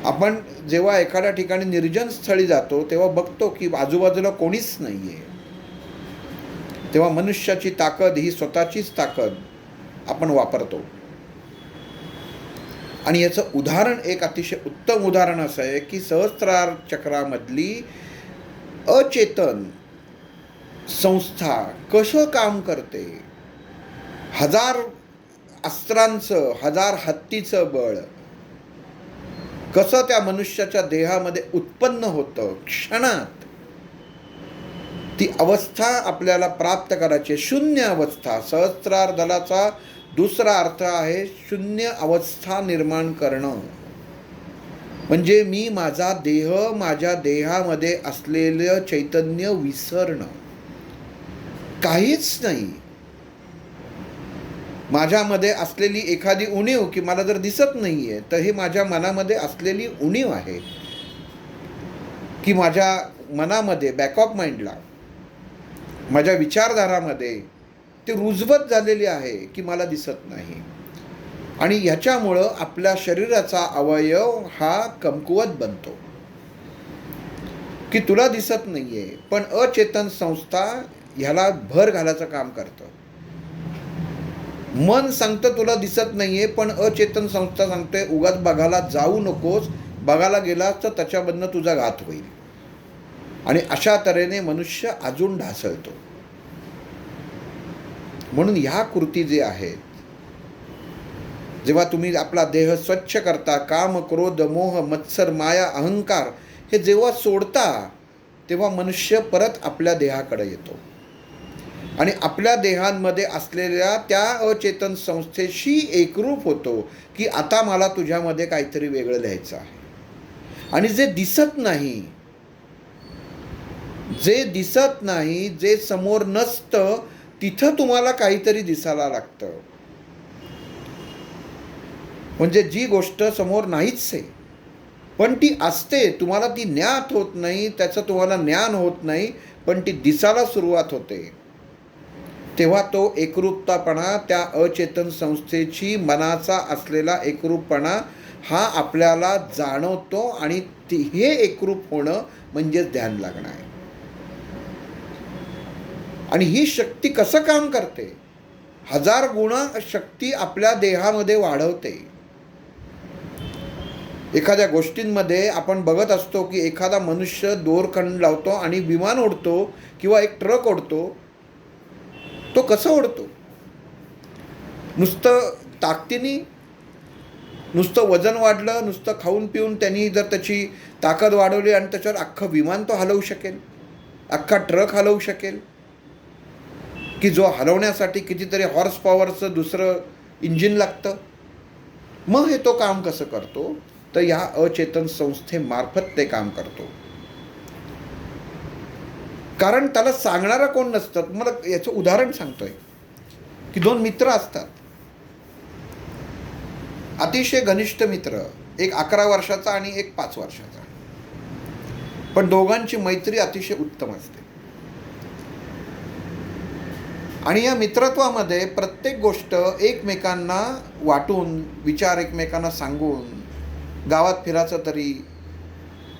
आपण जेव्हा एखाद्या ठिकाणी निर्जन स्थळी जातो तेव्हा बघतो की आजूबाजूला कोणीच नाही आहे, तेव्हा मनुष्याची ताकद ही स्वतःचीच ताकद आपण वापरतो. आणि याचं उदाहरण एक अतिशय उत्तम उदाहरण असं आहे की सहस्त्रार चक्रामधली अचेतन संस्था कसं काम करते. 1000 अस्त्रांचं, 1000 हत्तीचं बळ कसं त्या मनुष्याच्या देहामध्ये उत्पन्न होतं. क्षणात ती अवस्था आपल्याला प्राप्त करायची, शून्य अवस्था. सहस्त्रार दलाचा दुसरा अर्थ आहे शून्य अवस्था निर्माण करणं. म्हणजे मी माझा देह, माझ्या देहामध्ये असलेलं चैतन्य विसरणं, काहीच नाही. माझ्यामध्ये असलेली एखादी उणीव की मला जर दिसत नाही आहे, तर हे माझ्या मनामध्ये असलेली उणीव आहे की माझ्या मनामध्ये बॅक ऑफ माइंडला, माझ्या विचारधारामध्ये ती रुजवत झालेली आहे की मला दिसत नाही. आणि ह्याच्यामुळं आपल्या शरीराचा अवयव हा कमकुवत बनतो की तुला दिसत नाही आहे. पण अचेतन संस्था ह्याला भर घालायचं काम करतं. मन सांगतं तुला दिसत नाही आहे, पण अचेतन संस्था सांगते उगाच बघायला जाऊ नकोस, बघायला गेलास तर त्याच्यामधनं तुझा घात होईल. आणि अशा तऱ्हेने मनुष्य अजून ढासळतो. म्हणून ह्या कृती जे आहेत जेव्हा तुम्ही आपला देह स्वच्छ करता, काम, क्रोध, मोह, मत्सर, माया, अहंकार हे जेव्हा सोडता, तेव्हा मनुष्य परत आपल्या देहाकडे येतो आणि आपल्या देहांमध्ये असलेल्या त्या अचेतन संस्थेशी एकरूप होतो की आता मला तुझ्यामध्ये काहीतरी वेगळं लिहायचं आहे. आणि जे दिसत नाही, जे समोर नसतं, तिथं तुम्हाला काहीतरी दिसायला लागतं. म्हणजे जी गोष्ट समोर नाहीच आहे पण ती असते, तुम्हाला ती ज्ञात होत नाही, त्याचं तुम्हाला ज्ञान होत नाही, पण ती दिसायला सुरुवात होते. तेव्हा तो एकरूपतापणा, त्या अचेतन संस्थेची मनाचा असलेला एकरूपपणा हा आपल्याला जाणवतो आणि हे एकरूप होणं म्हणजेच ध्यान लागणं आहे. आणि ही शक्ती कसं काम करते? 1000 गुणा शक्ती आपल्या देहामध्ये वाढवते. एखाद्या गोष्टींमध्ये आपण बघत असतो की एखादा मनुष्य दोरखंड लावतो आणि विमान ओढतो किंवा एक ट्रक ओढतो. तो कसं ओढतो? नुसतं ताकदीने, नुसतं वजन वाढलं, नुसतं खाऊन पिऊन त्यांनी जर त्याची ताकद वाढवली आणि त्याच्यावर अख्खं विमान तो हलवू शकेल, अख्खा ट्रक हलवू शकेल, की जो हलवण्यासाठी कितीतरी हॉर्स पॉवरचं दुसरं इंजिन लागतं. मग हे तो काम कसं करतो? तर ह्या अचेतन संस्थेमार्फत ते काम करतो. कारण त्याला सांगणारा कोण नसतं. मला याचं उदाहरण सांगतोय की 2 मित्र असतात, अतिशय घनिष्ठ मित्र, एक 11 वर्षाचा आणि एक 5 वर्षाचा, पण दोघांची मैत्री अतिशय उत्तम असते. आणि या मित्रत्वामध्ये प्रत्येक गोष्ट एकमेकांना वाटून, विचार एकमेकांना सांगून, गावात फिरायचं तरी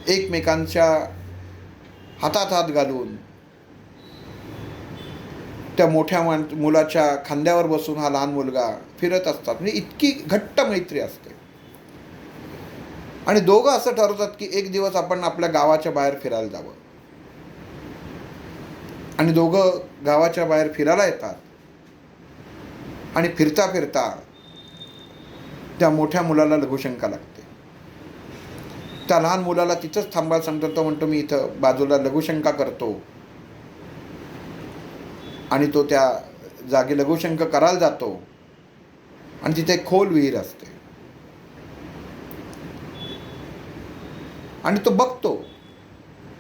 एकमेकांच्या हातात हात घालून, त्या मोठ्या मुलाच्या खांद्यावर बसून हा लहान मुलगा फिरत असतात. म्हणजे इतकी घट्ट मैत्री असते. आणि दोघं असं ठरवतात की एक दिवस आपण आपल्या गावाच्या बाहेर फिरायला जावं. आणि दोघं गावाच्या बाहेर फिरायला येतात. आणि फिरता फिरता त्या मोठ्या मुलाला लघुशंका लागते. त्या लहान मुलाला तिथंच थांबायला सांगतो. तो म्हणतो मी इथं बाजूला लघुशंका करतो. आणि तो त्या जागी लघुशंका करायला जातो आणि तिथे एक खोल विहीर असते. आणि तो बघतो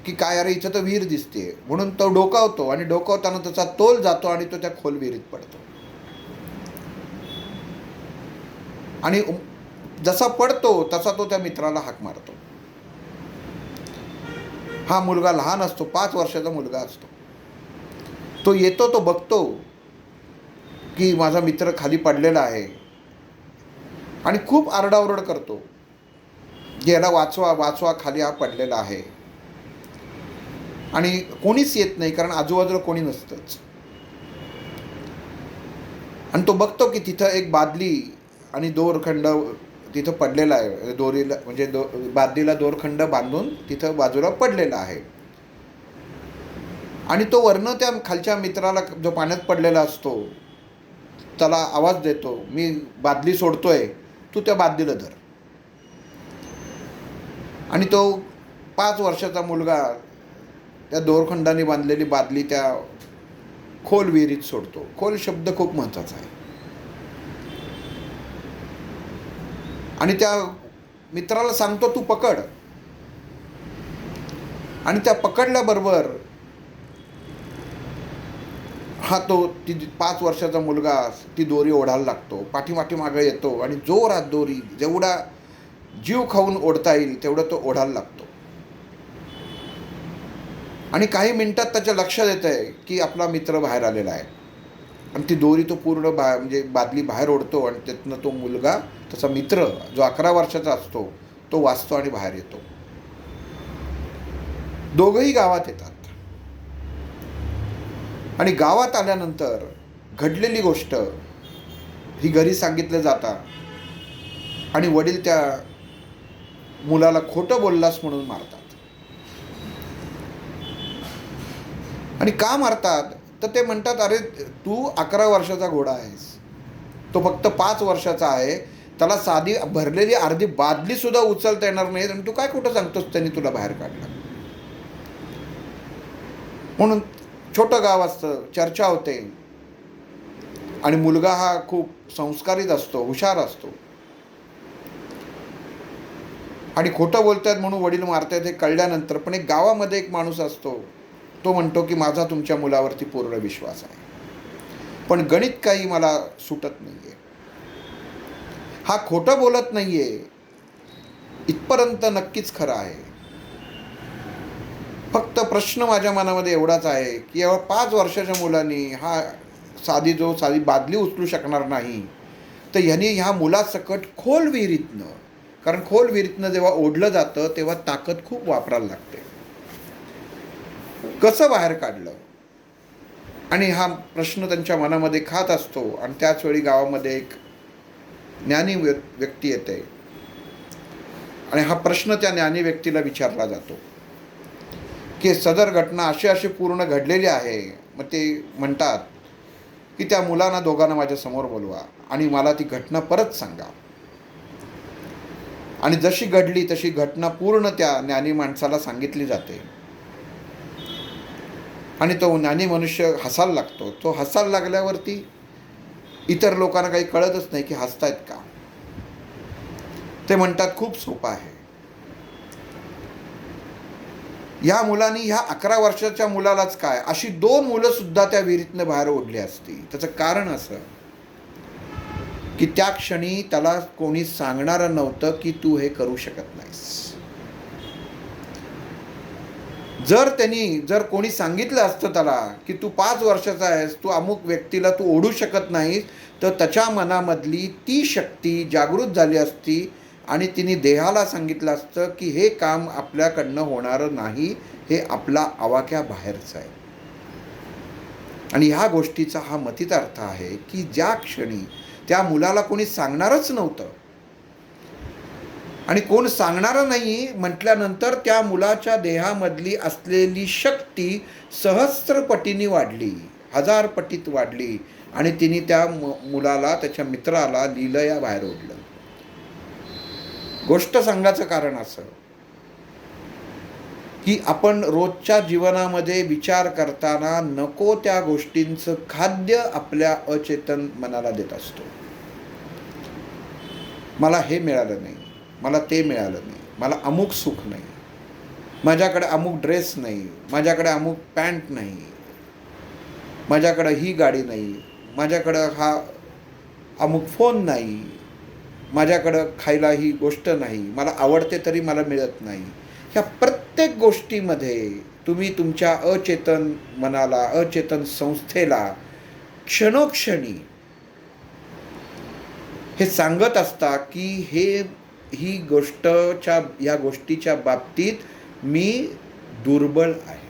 की काय, अरे इथं तर विहीर दिसते, म्हणून तो डोकावतो आणि डोकावताना त्याचा तोल जातो आणि तो त्या खोल विहिरीत पडतो. आणि जसा पडतो तसा तो त्या मित्राला हाक मारतो. हा मुलगा लहान असतो, 5 वर्षाचा मुलगा असतो. तो येतो, तो बघतो की माझा मित्र खाली पडलेला आहे आणि खूप आरडाओरड करतो की याला वाचवा वाचवा, खाली हा पडलेला आहे. आणि कोणीच येत नाही, कारण आजूबाजूला कोणी नसतंच. आणि तो बघतो की तिथं एक बादली आणि दोरखंड तिथं पडलेला आहे. दोरीला म्हणजे बादलीला दोरखंड बांधून तिथं बाजूला पडलेला आहे. आणि तो वरनं त्या खालच्या मित्राला, जो पाण्यात पडलेला असतो, त्याला आवाज देतो, मी बादली सोडतोय, तू त्या बादलीला धर. आणि तो 5 वर्षाचा मुलगा त्या दोरखंडाने बांधलेली बादली त्या खोल विहिरीत सोडतो. खोल शब्द खूप महत्त्वाचा आहे. आणि त्या मित्राला सांगतो तू पकड. आणि त्या पकडल्याबरोबर ती 5 वर्षाचा मुलगा ती दोरी ओढायला लागतो. पाठीमागे येतो आणि जोरात दोरी, जेवढा जीव खाऊन ओढता येईल तेवढं तो ओढायला लागतो. आणि काही मिनिटात त्याच्या लक्षात येतं आहे की आपला मित्र बाहेर आलेला आहे. आणि ती दोरी तो पूर्ण म्हणजे बादली बाहेर ओढतो आणि त्यातनं तो मुलगा, त्याचा मित्र जो 11 वर्षाचा असतो, तो वाचतो आणि बाहेर येतो. दोघंही गावात येतात. आणि गावात आल्यानंतर घडलेली गोष्ट ही घरी सांगितलं जाता. आणि वडील त्या मुलाला खोटं बोललास म्हणून मारतात. आणि का मारतात? तर ते म्हणतात, अरे तू 11 वर्षाचा घोडा आहेस, तो फक्त 5 वर्षाचा आहे. त्याला साधी भरलेली अर्धी बादलीसुद्धा उचलता येणार नाही आणि तू काय कुठं सांगतोस त्यांनी तुला बाहेर काढलं. म्हणून छोटं गाव असतं, चर्चा होते आणि मुलगा हा खूप संस्कारित असतो, हुशार असतो आणि खोटं बोलतायत म्हणून वडील मारतायत हे कळल्यानंतर पण एक गावामध्ये एक माणूस असतो, तो म्हणतो की माझा तुमच्या मुलावरती पूर्ण विश्वास आहे, पण गणित काही मला सुटत नाही आहे. हा खोटं बोलत नाही आहे इथपर्यंत नक्कीच खरं आहे. फक्त प्रश्न माझ्या मनामध्ये एवढाच आहे की एवढ्या 5 वर्षाच्या मुलांनी हा साधी बादली उचलू शकणार नाही, तर ह्यांनी ह्या मुलासकट खोल विहिरीतनं, कारण खोल विहिरीतनं जेव्हा ओढलं जातं तेव्हा ताकद खूप वापरायला लागते, कसं बाहेर काढलं. आणि हा प्रश्न त्यांच्या मनामध्ये खात असतो आणि त्याचवेळी गावामध्ये एक ज्ञानी व्यक्ती येते आणि हा प्रश्न त्या ज्ञानी व्यक्तीला विचारला जातो की सदर घटना अशी पूर्ण घडलेली आहे. मग ते म्हणतात की त्या मुलांना दोघांना माझ्यासमोर बोलवा आणि मला ती घटना परत सांगा. आणि जशी घडली तशी घटना पूर्ण त्या ज्ञानी माणसाला सांगितली जाते आणि तो ज्ञानी मनुष्य हसायला लागतो. तो हसायला लागल्यावरती इतर लोकांना काही कळतच नाही की हसतायत का. ते म्हणतात खूप सोपं आहे. ह्या मुलांनी ह्या 11 वर्षाच्या मुलालाच काय अशी 2 मुलं सुद्धा त्या विहिरीतनं बाहेर ओढली असती. त्याचं कारण असं की त्या क्षणी त्याला कोणी सांगणारं नव्हतं की तू हे करू शकत नाहीस. जर कोणी सांगितलं असतं त्याला की तू 5 वर्षाचा आहेस, तू अमुक व्यक्तीला तू ओढू शकत नाहीस, तर त्याच्या मनामधली ती शक्ती जागृत झाली असती आणि तिने देहाला सांगितलं असतं की हे काम आपल्याकडनं होणारं नाही, हे आपला आवाक्या बाहेरचं आहे. आणि ह्या गोष्टीचा हा मतित अर्थ आहे की ज्या क्षणी त्या मुलाला कोणी सांगणारच नव्हतं आणि कोण सांगणारं नाही म्हटल्यानंतर त्या मुलाच्या देहामधली असलेली शक्ती सहस्त्रपटीने वाढली, 1000 पटीत वाढली आणि तिने त्या मुलाला, त्याच्या मित्राला लीलया बाहेर ओढलं. गोष्ट सांगायचं कारण असं की आपण रोजच्या जीवनामध्ये विचार करताना नको त्या गोष्टींचं खाद्य आपल्या अचेतन मनाला देत असतो. मला हे मिळालं नाही, मला ते मिळालं नाही, मला अमुक सुख नाही, माझ्याकडे अमुक ड्रेस नाही, माझ्याकडे अमुक पॅन्ट नाही, माझ्याकडं ही गाडी नाही, माझ्याकडं हा अमुक फोन नाही, माझ्याकडं खायला ही गोष्ट नाही, मला आवडते तरी मला मिळत नाही. ह्या प्रत्येक गोष्टीमध्ये तुम्ही तुमच्या अचेतन मनाला, अचेतन संस्थेला क्षणोक्षणी हे सांगत असता की ही या गोष्टीच्या बाबतीत मी दुर्बल आहे.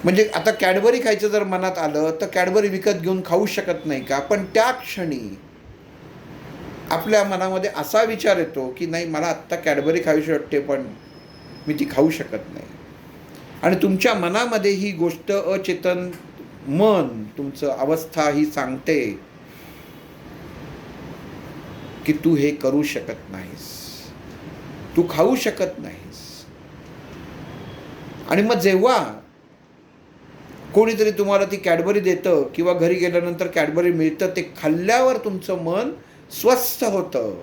म्हणजे आता कॅडबरी खायचं जर मनात आलं तर कॅडबरी विकत घेऊन खाऊ शकत नाही का. पण त्या क्षणी आपल्या मनामध्ये असा विचार येतो की नाही, मला आत्ता कॅडबरी खावीशी वाटते पण मी ती खाऊ शकत नाही. आणि तुमच्या मनामध्ये ही गोष्ट अचेतन मन, तुमचं अवस्था ही सांगते की तू हे करू शकत नाहीस, तू खाऊ शकत नाहीस. आणि मग जेव्हा कोणीतरी तुम्हाला ती कॅडबरी देतं किंवा घरी गेल्यानंतर कॅडबरी मिळतं, ते खाल्ल्यावर तुमचं मन स्वस्थ होतं,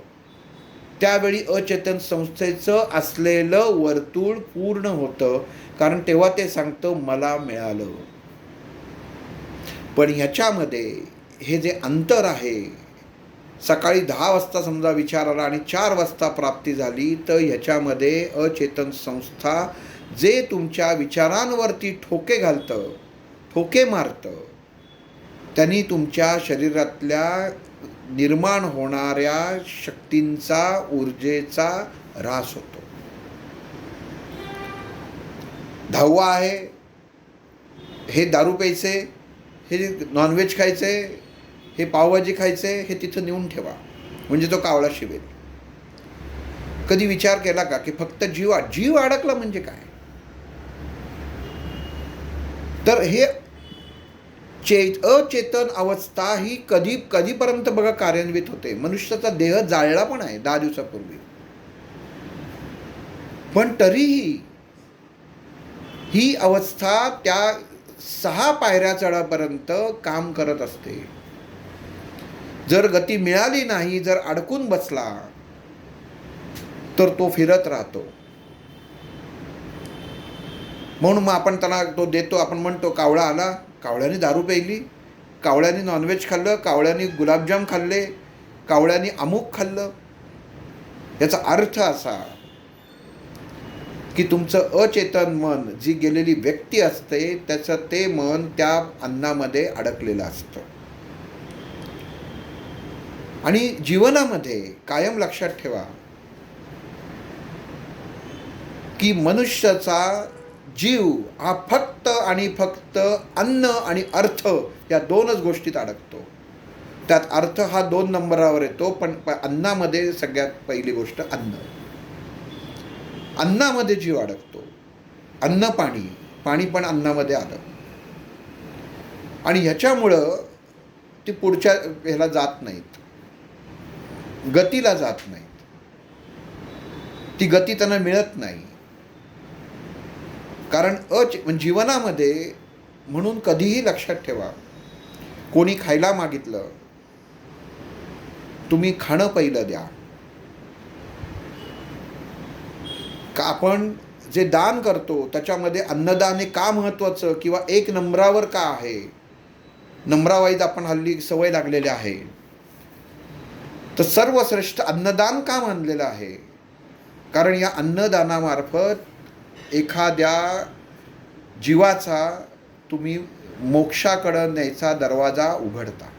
त्यावेळी अचेतन संस्थेचं असलेलं वर्तुळ पूर्ण होतं, कारण तेव्हा ते सांगतं मला मिळालं. पण ह्याच्यामध्ये हे जे अंतर आहे, सकाळी 10 वाजता समजा विचार आला आणि 4 वाजता प्राप्ती झाली, तर ह्याच्यामध्ये अचेतन संस्था जे तुमच्या विचारांवरती ठोके घालतं, ठोके मारतं, त्यांनी तुमच्या शरीरातल्या निर्माण होणाऱ्या शक्तींचा, ऊर्जेचा ऱ्हास होतो. 10वा आहे हे दारू प्यायचे, हे नॉनव्हेज खायचे, हे पावभाजी खायचे, हे तिथं नेऊन ठेवा म्हणजे तो कावळा शिवेल. कधी विचार केला का की फक्त जीव अडकला म्हणजे काय. तर हे अचेतन अवस्था ही कधीपर्यंत बघा कार्यान्वित होते. मनुष्याचा देह जाळला पण आहे 10 दिवसापूर्वी, पण तरीही ही अवस्था त्या 6 पायऱ्या चढापर्यंत काम करत असते. जर गती मिळाली नाही, जर अडकून बसला, तर तो फिरत राहतो. म्हणून मग आपण त्याला तो देतो. आपण म्हणतो कावळा आला, कावळ्याने दारू प्यायली, कावळ्याने नॉनव्हेज खाल्लं, कावळ्याने गुलाबजाम खाल्ले, कावळ्याने अमुक खाल्लं. याचा अर्थ असा की तुमचं अचेतन मन, जी गेलेली व्यक्ती असते, त्याचं ते मन त्या अन्नामध्ये अडकलेलं असतं. आणि जीवनामध्ये कायम लक्षात ठेवा की मनुष्याचा जीव हा फक्त आणि फक्त अन्न आणि अर्थ या 2च गोष्टीत अडकतो. त्यात अर्थ हा 2 नंबरावर येतो, पण अन्नामध्ये सगळ्यात पहिली गोष्ट अन्न. अन्नामध्ये जीव अडकतो. अन्न, पाणी, पाणी पण अन्नामध्ये आलं. आणि ह्याच्यामुळं ती पुढच्या ह्याला जात नाहीत, गतीला जात नाहीत. ती गती त्यांना मिळत नाही. कारण जीवनामध्ये, म्हणून कधीही लक्षात ठेवा, कोणी खायला मागितलं, तुम्ही खाणं पहिलं द्या. का आपण जे दान करतो त्याच्यामध्ये अन्नदान हे का महत्त्वाचं किंवा 1 नंबरावर का आहे? नंबरावाईज आपण हल्ली सवय लागलेली आहे. तर सर्वश्रेष्ठ अन्नदान का मानलेलं आहे? कारण या अन्नदानामार्फत एखाद्या जीवाचा तुम्ही मोक्षाकडं न्यायचा दरवाजा उघडता.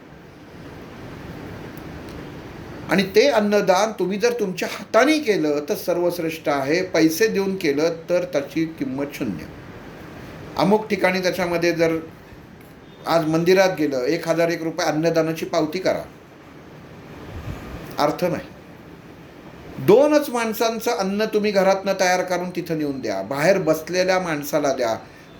आणि ते अन्नदान तुम्ही जर तुमच्या हाताने केलं तर सर्वश्रेष्ठ आहे. पैसे देऊन केलं तर त्याची किंमत शून्य. अमुक ठिकाणी त्याच्यामध्ये जर आज मंदिरात गेलं, 1001 रुपये अन्नदानाची पावती करा, अर्थ नाही. 2च माणसांचं अन्न तुम्ही घरातनं तयार करून तिथं नेऊन द्या, बाहेर बसलेल्या माणसाला द्या.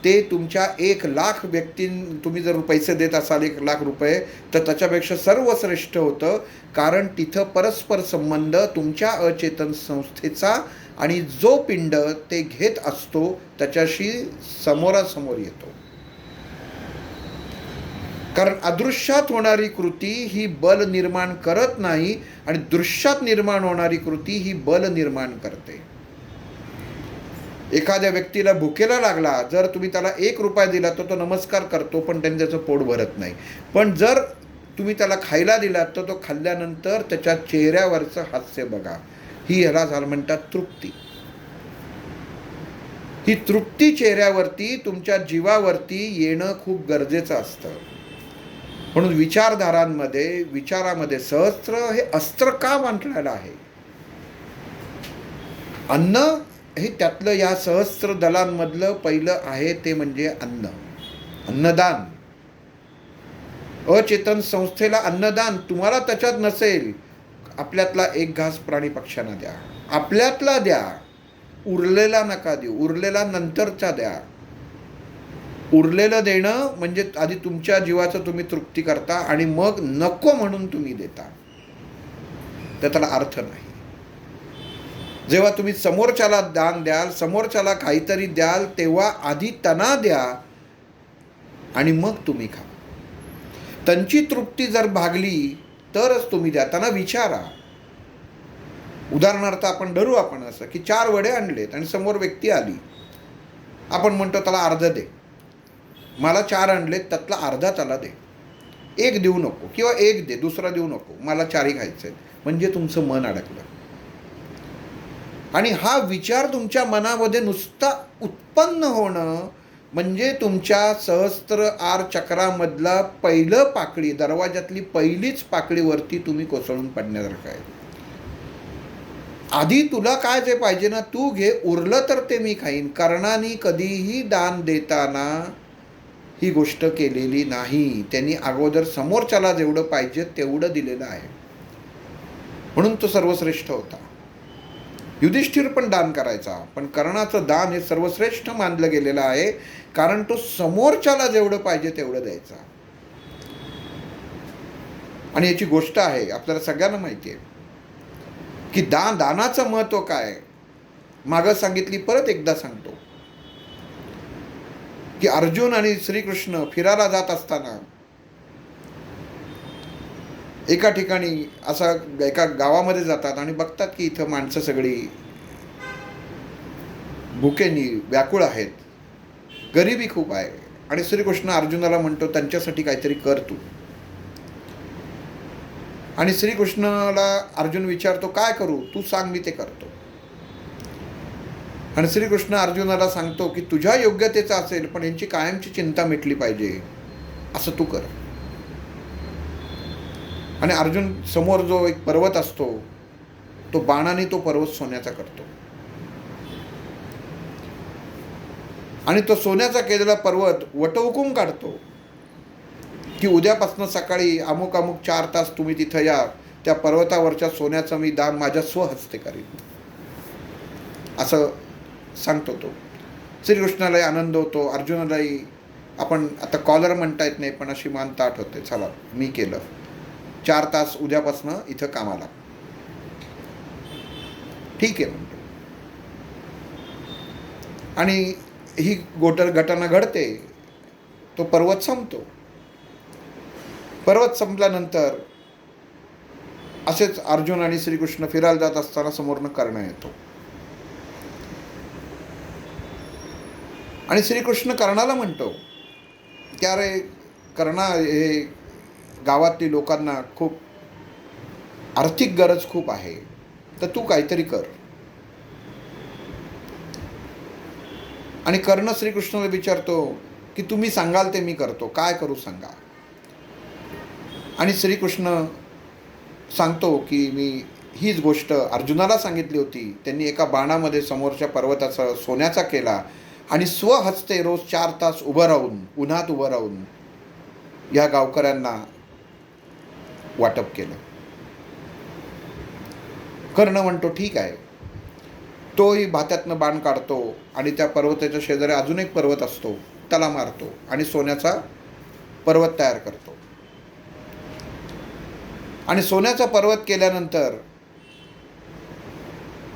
ते तुमच्या 1,00,000 तुम्ही जर पैसे देत असाल 1,00,000 रुपये, तर त्याच्यापेक्षा सर्वश्रेष्ठ होतं. कारण तिथं परस्पर संबंध तुमच्या अचेतन संस्थेचा आणि जो पिंड ते घेत असतो त्याच्याशी समोरासमोर येतो. कारण अदृश्यात होणारी कृती ही बल निर्माण करत नाही, आणि दृश्यात निर्माण होणारी कृती ही बल निर्माण करते. एखाद्या व्यक्तीला भुकेला लागला, जर तुम्ही त्याला 1 रुपया दिला तर तो नमस्कार करतो, पण त्यांनी त्याचं पोट भरत नाही. पण जर तुम्ही त्याला खायला दिलात तर तो खाल्ल्यानंतर त्याच्या चेहऱ्यावरचं हास्य बघा. ही ह्याला झालं म्हणतात तृप्ती. ही तृप्ती चेहऱ्यावरती, तुमच्या जीवावरती येणं खूप गरजेचं असतं. म्हणून विचारामध्ये सहस्त्र हे अस्त्र का म्हटलेलं आहे? अन्न हे त्यातलं या सहस्त्र दलांमधलं पहिलं आहे, ते म्हणजे अन्न, अन्नदान. अचेतन संस्थेला अन्नदान. तुम्हाला त्याच्यात नसेल, आपल्यातला 1 घास प्राणी पक्ष्यांना द्या, आपल्यातला द्या, उरलेला नका देऊ, उरलेला नंतरचा द्या. उरलेलं देणं म्हणजे आधी तुमच्या जीवाचं तुम्ही तृप्ती करता आणि मग नको म्हणून तुम्ही देता. तर त्याला अर्थ नाही. जेव्हा तुम्ही समोरच्याला दान द्याल, समोरच्याला काहीतरी द्याल, तेव्हा आधी त्यांना द्या आणि मग तुम्ही खा. त्यांची तृप्ती जर भागली तरच तुम्ही द्या. त्यांना विचारा. उदाहरणार्थ आपण धरू असं की 4 वडे आणलेत आणि समोर व्यक्ती आली. आपण म्हणतो त्याला अर्ध दे. मला 4 आणलेत, त्यातला अर्धा त्याला दे. 1 देऊ नको, किंवा 1 दे, दुसरा देऊ नको, मला 4ही खायचे. म्हणजे तुमचं मन अडकलं. आणि हा विचार तुमच्या मनामध्ये नुसता उत्पन्न होणं म्हणजे तुमच्या सहस्त्र आर चक्रामधला पहिलं पाकळी, दरवाजातली पहिलीच पाकळीवरती तुम्ही कोसळून पडण्यासारखं आहे. आधी तुला काय जे पाहिजे ना तू घे, उरलं तर ते मी खाईन. कर्णाने कधीही दान देताना ही गोष्ट केलेली नाही. त्यांनी अगोदर समोरच्याला जेवढं पाहिजे तेवढं दिलेलं आहे, म्हणून तो सर्वश्रेष्ठ होता. युधिष्ठिर पण दान करायचा, पण कर्णाचं दान हे सर्वश्रेष्ठ मानलं गेलेलं आहे, कारण तो समोरच्याला जेवढं पाहिजे तेवढं द्यायचा. आणि याची गोष्ट आहे, आपल्याला सगळ्यांना माहिती आहे की दानाचं महत्त्व काय. मागं सांगितली, परत एकदा सांगतो की अर्जुन आणि श्रीकृष्ण फिरायला जात असताना एका ठिकाणी एका गावामध्ये जातात आणि बघतात की इथं माणसं सगळी भुकेनी व्याकुळ आहेत, गरिबी खूप आहे. आणि श्रीकृष्ण अर्जुनाला म्हणतो, त्यांच्यासाठी काहीतरी कर तू. आणि श्रीकृष्णाला अर्जुन विचारतो, काय करू, तू सांग, मी ते करतो. आणि श्रीकृष्ण अर्जुनाला सांगतो की तुझ्या योग्यतेचं असेल, पण यांची कायमची चिंता मिटली पाहिजे, असं तू कर. आणि अर्जुन समोर जो एक पर्वत असतो, तो बाणाने तो पर्वत सोन्याचा करतो. आणि तो सोन्याचा केलेला पर्वत वटहुकूम काढतो की उद्यापासून सकाळी अमुक 4 तास तुम्ही तिथं या, त्या पर्वतावरच्या सोन्याचं मी दान माझ्या स्वहस्ते करीन, असं सांगतो तो. श्रीकृष्णालाही आनंद होतो, अर्जुनालाही. आपण आता कॉलर म्हणता येत नाही, पण अशी मान ताठ होते, चला मी केलं, 4 तास उद्यापासनं इथं कामाला, ठीक आहे म्हणतो. आणि ही घटना घडते, तो पर्वत संपतो. पर्वत संपल्यानंतर असेच अर्जुन आणि श्रीकृष्ण फिरायला जात असताना समोरनं कर्ण येतो. आणि श्रीकृष्ण कर्णाला म्हणतो की अरे कर्णा, हे गावातली लोकांना खूप आर्थिक गरज खूप आहे, तर तू काहीतरी कर. आणि कर्ण श्रीकृष्णाला विचारतो की तुम्ही सांगाल ते मी करतो, काय करू सांगा. आणि श्रीकृष्ण सांगतो की मी हीच गोष्ट अर्जुनाला सांगितली होती. त्यांनी एका बाणामध्ये समोरच्या पर्वताचा सोन्याचा केला आणि स्वहस्ते रोज 4 तास उभं राहून, उन्हात उभं राहून या गावकऱ्यांना वाटप केलं. कर्ण म्हणतो ठीक आहे. तोही भात्यातनं बाण काढतो आणि त्या पर्वताच्या शेजारी अजून एक पर्वत असतो, त्याला मारतो आणि सोन्याचा पर्वत तयार करतो. आणि सोन्याचा पर्वत केल्यानंतर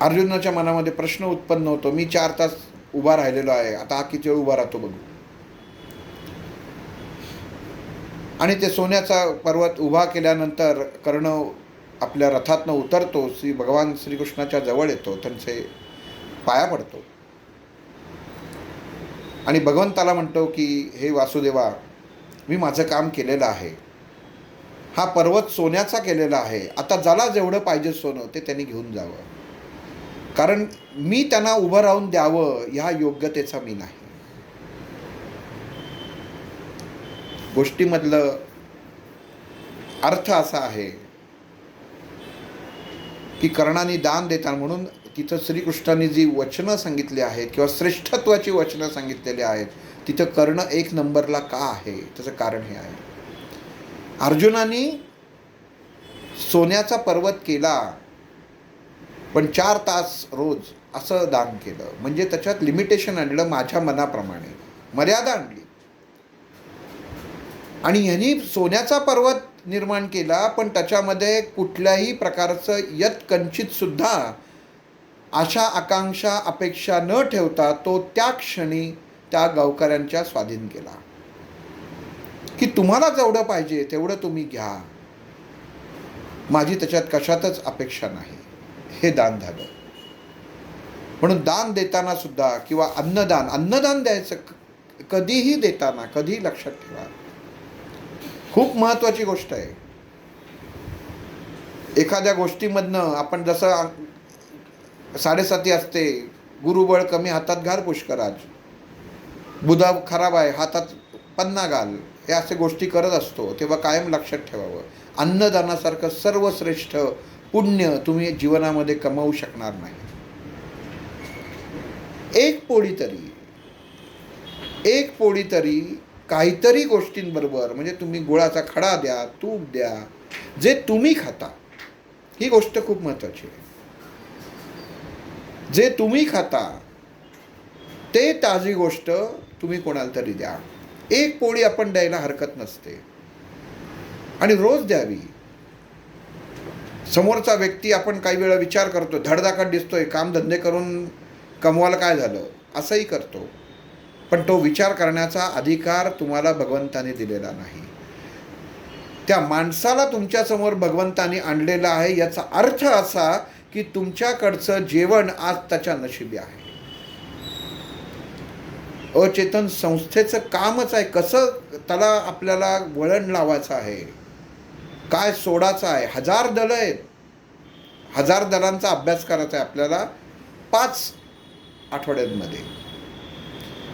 अर्जुनाच्या मनामध्ये प्रश्न उत्पन्न होतो, मी 4 तास उभा राहिलेलो आहे, आता हा किती वेळ उभा राहतो बघू. आणि ते सोन्याचा पर्वत उभा केल्यानंतर कर्ण आपल्या रथातनं उतरतो, भगवान श्रीकृष्णाच्या जवळ येतो, त्यांचे पाया पडतो आणि भगवंताला म्हणतो की हे वासुदेवा, मी माझं काम केलेलं आहे, हा पर्वत सोन्याचा केलेला आहे, आता ज्याला जेवढं पाहिजे सोनं ते त्यांनी घेऊन जावं, कारण मी त्यांना उभं राहून द्यावं ह्या योग्यतेचा मी नाही. गोष्टीमधलं अर्थ असा आहे की कर्णाने दान देताना, म्हणून तिथं श्रीकृष्णाने जी वचनं सांगितली आहेत किंवा श्रेष्ठत्वाची वचनं सांगितलेली आहेत, तिथं कर्ण 1 नंबरला का आहे, त्याचं कारण हे आहे. अर्जुनाने सोन्याचा पर्वत केला, पण 4 तास रोज असं दान केलं, म्हणजे त्याच्यात लिमिटेशन आणलं, माझ्या मनाप्रमाणे मर्यादा आणली. आणि ह्यांनी सोन्याचा पर्वत निर्माण केला, पण त्याच्यामध्ये कुठल्याही प्रकारचं यत्कंचित सुद्धा आशा आकांक्षा अपेक्षा न ठेवता तो त्या क्षणी त्या गावकऱ्यांच्या स्वाधीन केला की तुम्हाला जेवढं पाहिजे तेवढं तुम्ही घ्या, माझी त्याच्यात कशातच अपेक्षा नाही. हे दान झालं. म्हणून दान देताना सुद्धा किंवा अन्नदान द्यायचं कधीही देताना, कधीही लक्षात ठेवा, खूप महत्त्वाची गोष्ट आहे. एखाद्या गोष्टीमधनं आपण जसं 7:30 असते, गुरुबळ कमी हातात घाल पुष्कराज, बुधा खराब आहे हातात पन्ना घाल, हे असे गोष्टी करत असतो, तेव्हा कायम लक्षात ठेवावं, अन्नदानासारखं सर्वश्रेष्ठ पुण्य तुम्ही जीवनामध्ये कमावू शकणार नाही. एक पोळी तरी काहीतरी गोष्टींबरोबर, म्हणजे तुम्ही गुळाचा खडा द्या, तूप द्या, जे तुम्ही खाता, ही गोष्ट खूप महत्त्वाची आहे. जे तुम्ही खाता ते ताजी गोष्ट तुम्ही कोणाला तरी द्या. एक पोळी आपण द्यायला हरकत नसते आणि रोज द्यावी. समोरचा व्यक्ती आपण काही वेळा विचार करतो, धडधाकट दिसतोय, कामधंदे करून कमवायला काय झालं, असंही करतो. पण तो विचार करण्याचा अधिकार तुम्हाला भगवंताने दिलेला नाही. त्या माणसाला तुमच्यासमोर भगवंताने आणलेलं आहे, याचा अर्थ असा की तुमच्याकडचं जेवण आज त्याच्या नशिबी आहे. अचेतन संस्थेचं कामच आहे, कसं त्याला आपल्याला वळण लावायचं आहे, काय सोडायचं आहे. 1000 दलं आहेत, 1000 दलांचा अभ्यास करायचा आहे आपल्याला 5 आठवड्यांमध्ये.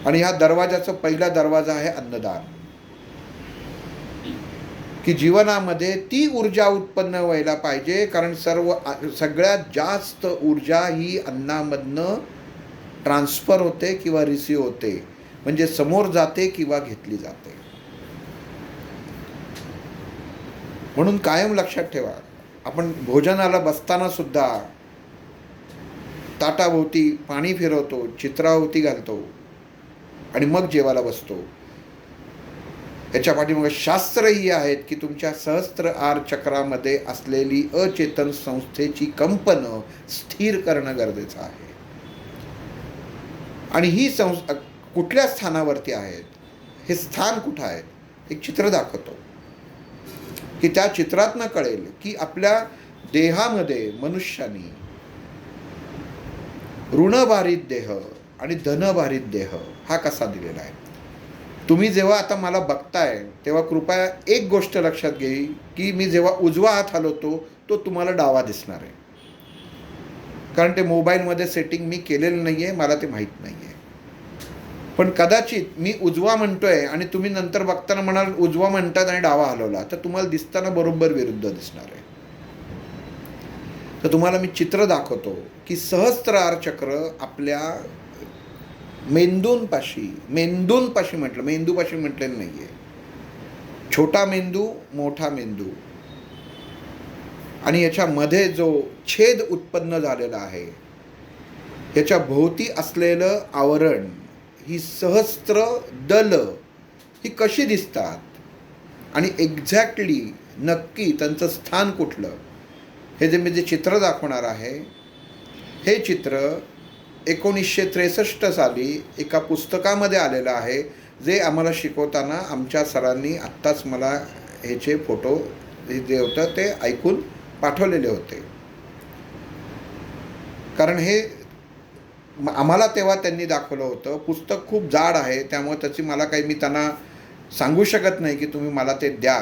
आणि ह्या दरवाजाचा पहिला दरवाजा आहे अन्नदान, की जीवनामध्ये ती ऊर्जा उत्पन्न व्हायला पाहिजे. कारण सगळ्यात जास्त ऊर्जा ही अन्नामधनं ट्रान्सफर होते किंवा रिसीव होते, म्हणजे समोर जाते किंवा घेतली जाते. म्हणून कायम लक्षात ठेवा, आपण भोजनाला बसताना सुद्धा ताटाभोवती पाणी फिरवतो, चित्राभोवती घालतो आणि मग जेवायला बसतो. याच्या पाठीमागे शास्त्रही आहेत की तुमच्या सहस्त्र आर चक्रामध्ये असलेली अचेतन संस्थेची कंपनं स्थिर करणं गरजेचं आहे. आणि ही कुठल्या स्थानावरती आहेत, हे स्थान कुठं आहेत, एक चित्र दाखवतो की त्या चित्रातनं कळेल की आपल्या देहामध्ये मनुष्याने ऋणभारित देह आणि धनभारित देह हा कसा दिलेला आहे. तुम्ही जेव्हा आता मला बघताय तेव्हा कृपया एक गोष्ट लक्षात घ्या की मी जेव्हा उजवा हात हलवतो तो तुम्हाला डावा दिसणार आहे, कारण ते मोबाईलमध्ये सेटिंग मी केलेलं नाही आहे, मला ते माहीत नाही आहे. पण कदाचित मी उजवा म्हणतोय आणि तुम्ही नंतर बघताना म्हणाल उजवा म्हणतात आणि डावा हलवला, तर तुम्हाला दिसताना बरोबर विरुद्ध दिसणार आहे. तर तुम्हाला मी चित्र दाखवतो की सहस्त्रार चक्र आपल्या मेंदूपाशी म्हटलं, मेंदूपाशी म्हटलेलं नाही आहे. छोटा मेंदू, मोठा मेंदू आणि याच्यामध्ये जो छेद उत्पन्न झालेला आहे, याच्या भोवती असलेलं आवरण, ही सहस्त्र दल ही कशी दिसतात आणि एक्झॅक्टली नक्की त्यांचं स्थान कुठलं, हे जे मी जे चित्र दाखवणार आहे, हे चित्र 1963 साली एका पुस्तकामध्ये आलेलं आहे, जे आम्हाला शिकवताना आमच्या सरांनी आत्ताच मला ह्याचे फोटो जे होतं ते ऐकून पाठवलेले होते. कारण हे आम्हाला तेव्हा त्यांनी दाखवलं होतं. पुस्तक खूप जाड आहे, त्यामुळे त्याची मला काही मी त्यांना सांगू शकत नाही की तुम्ही मला ते द्या.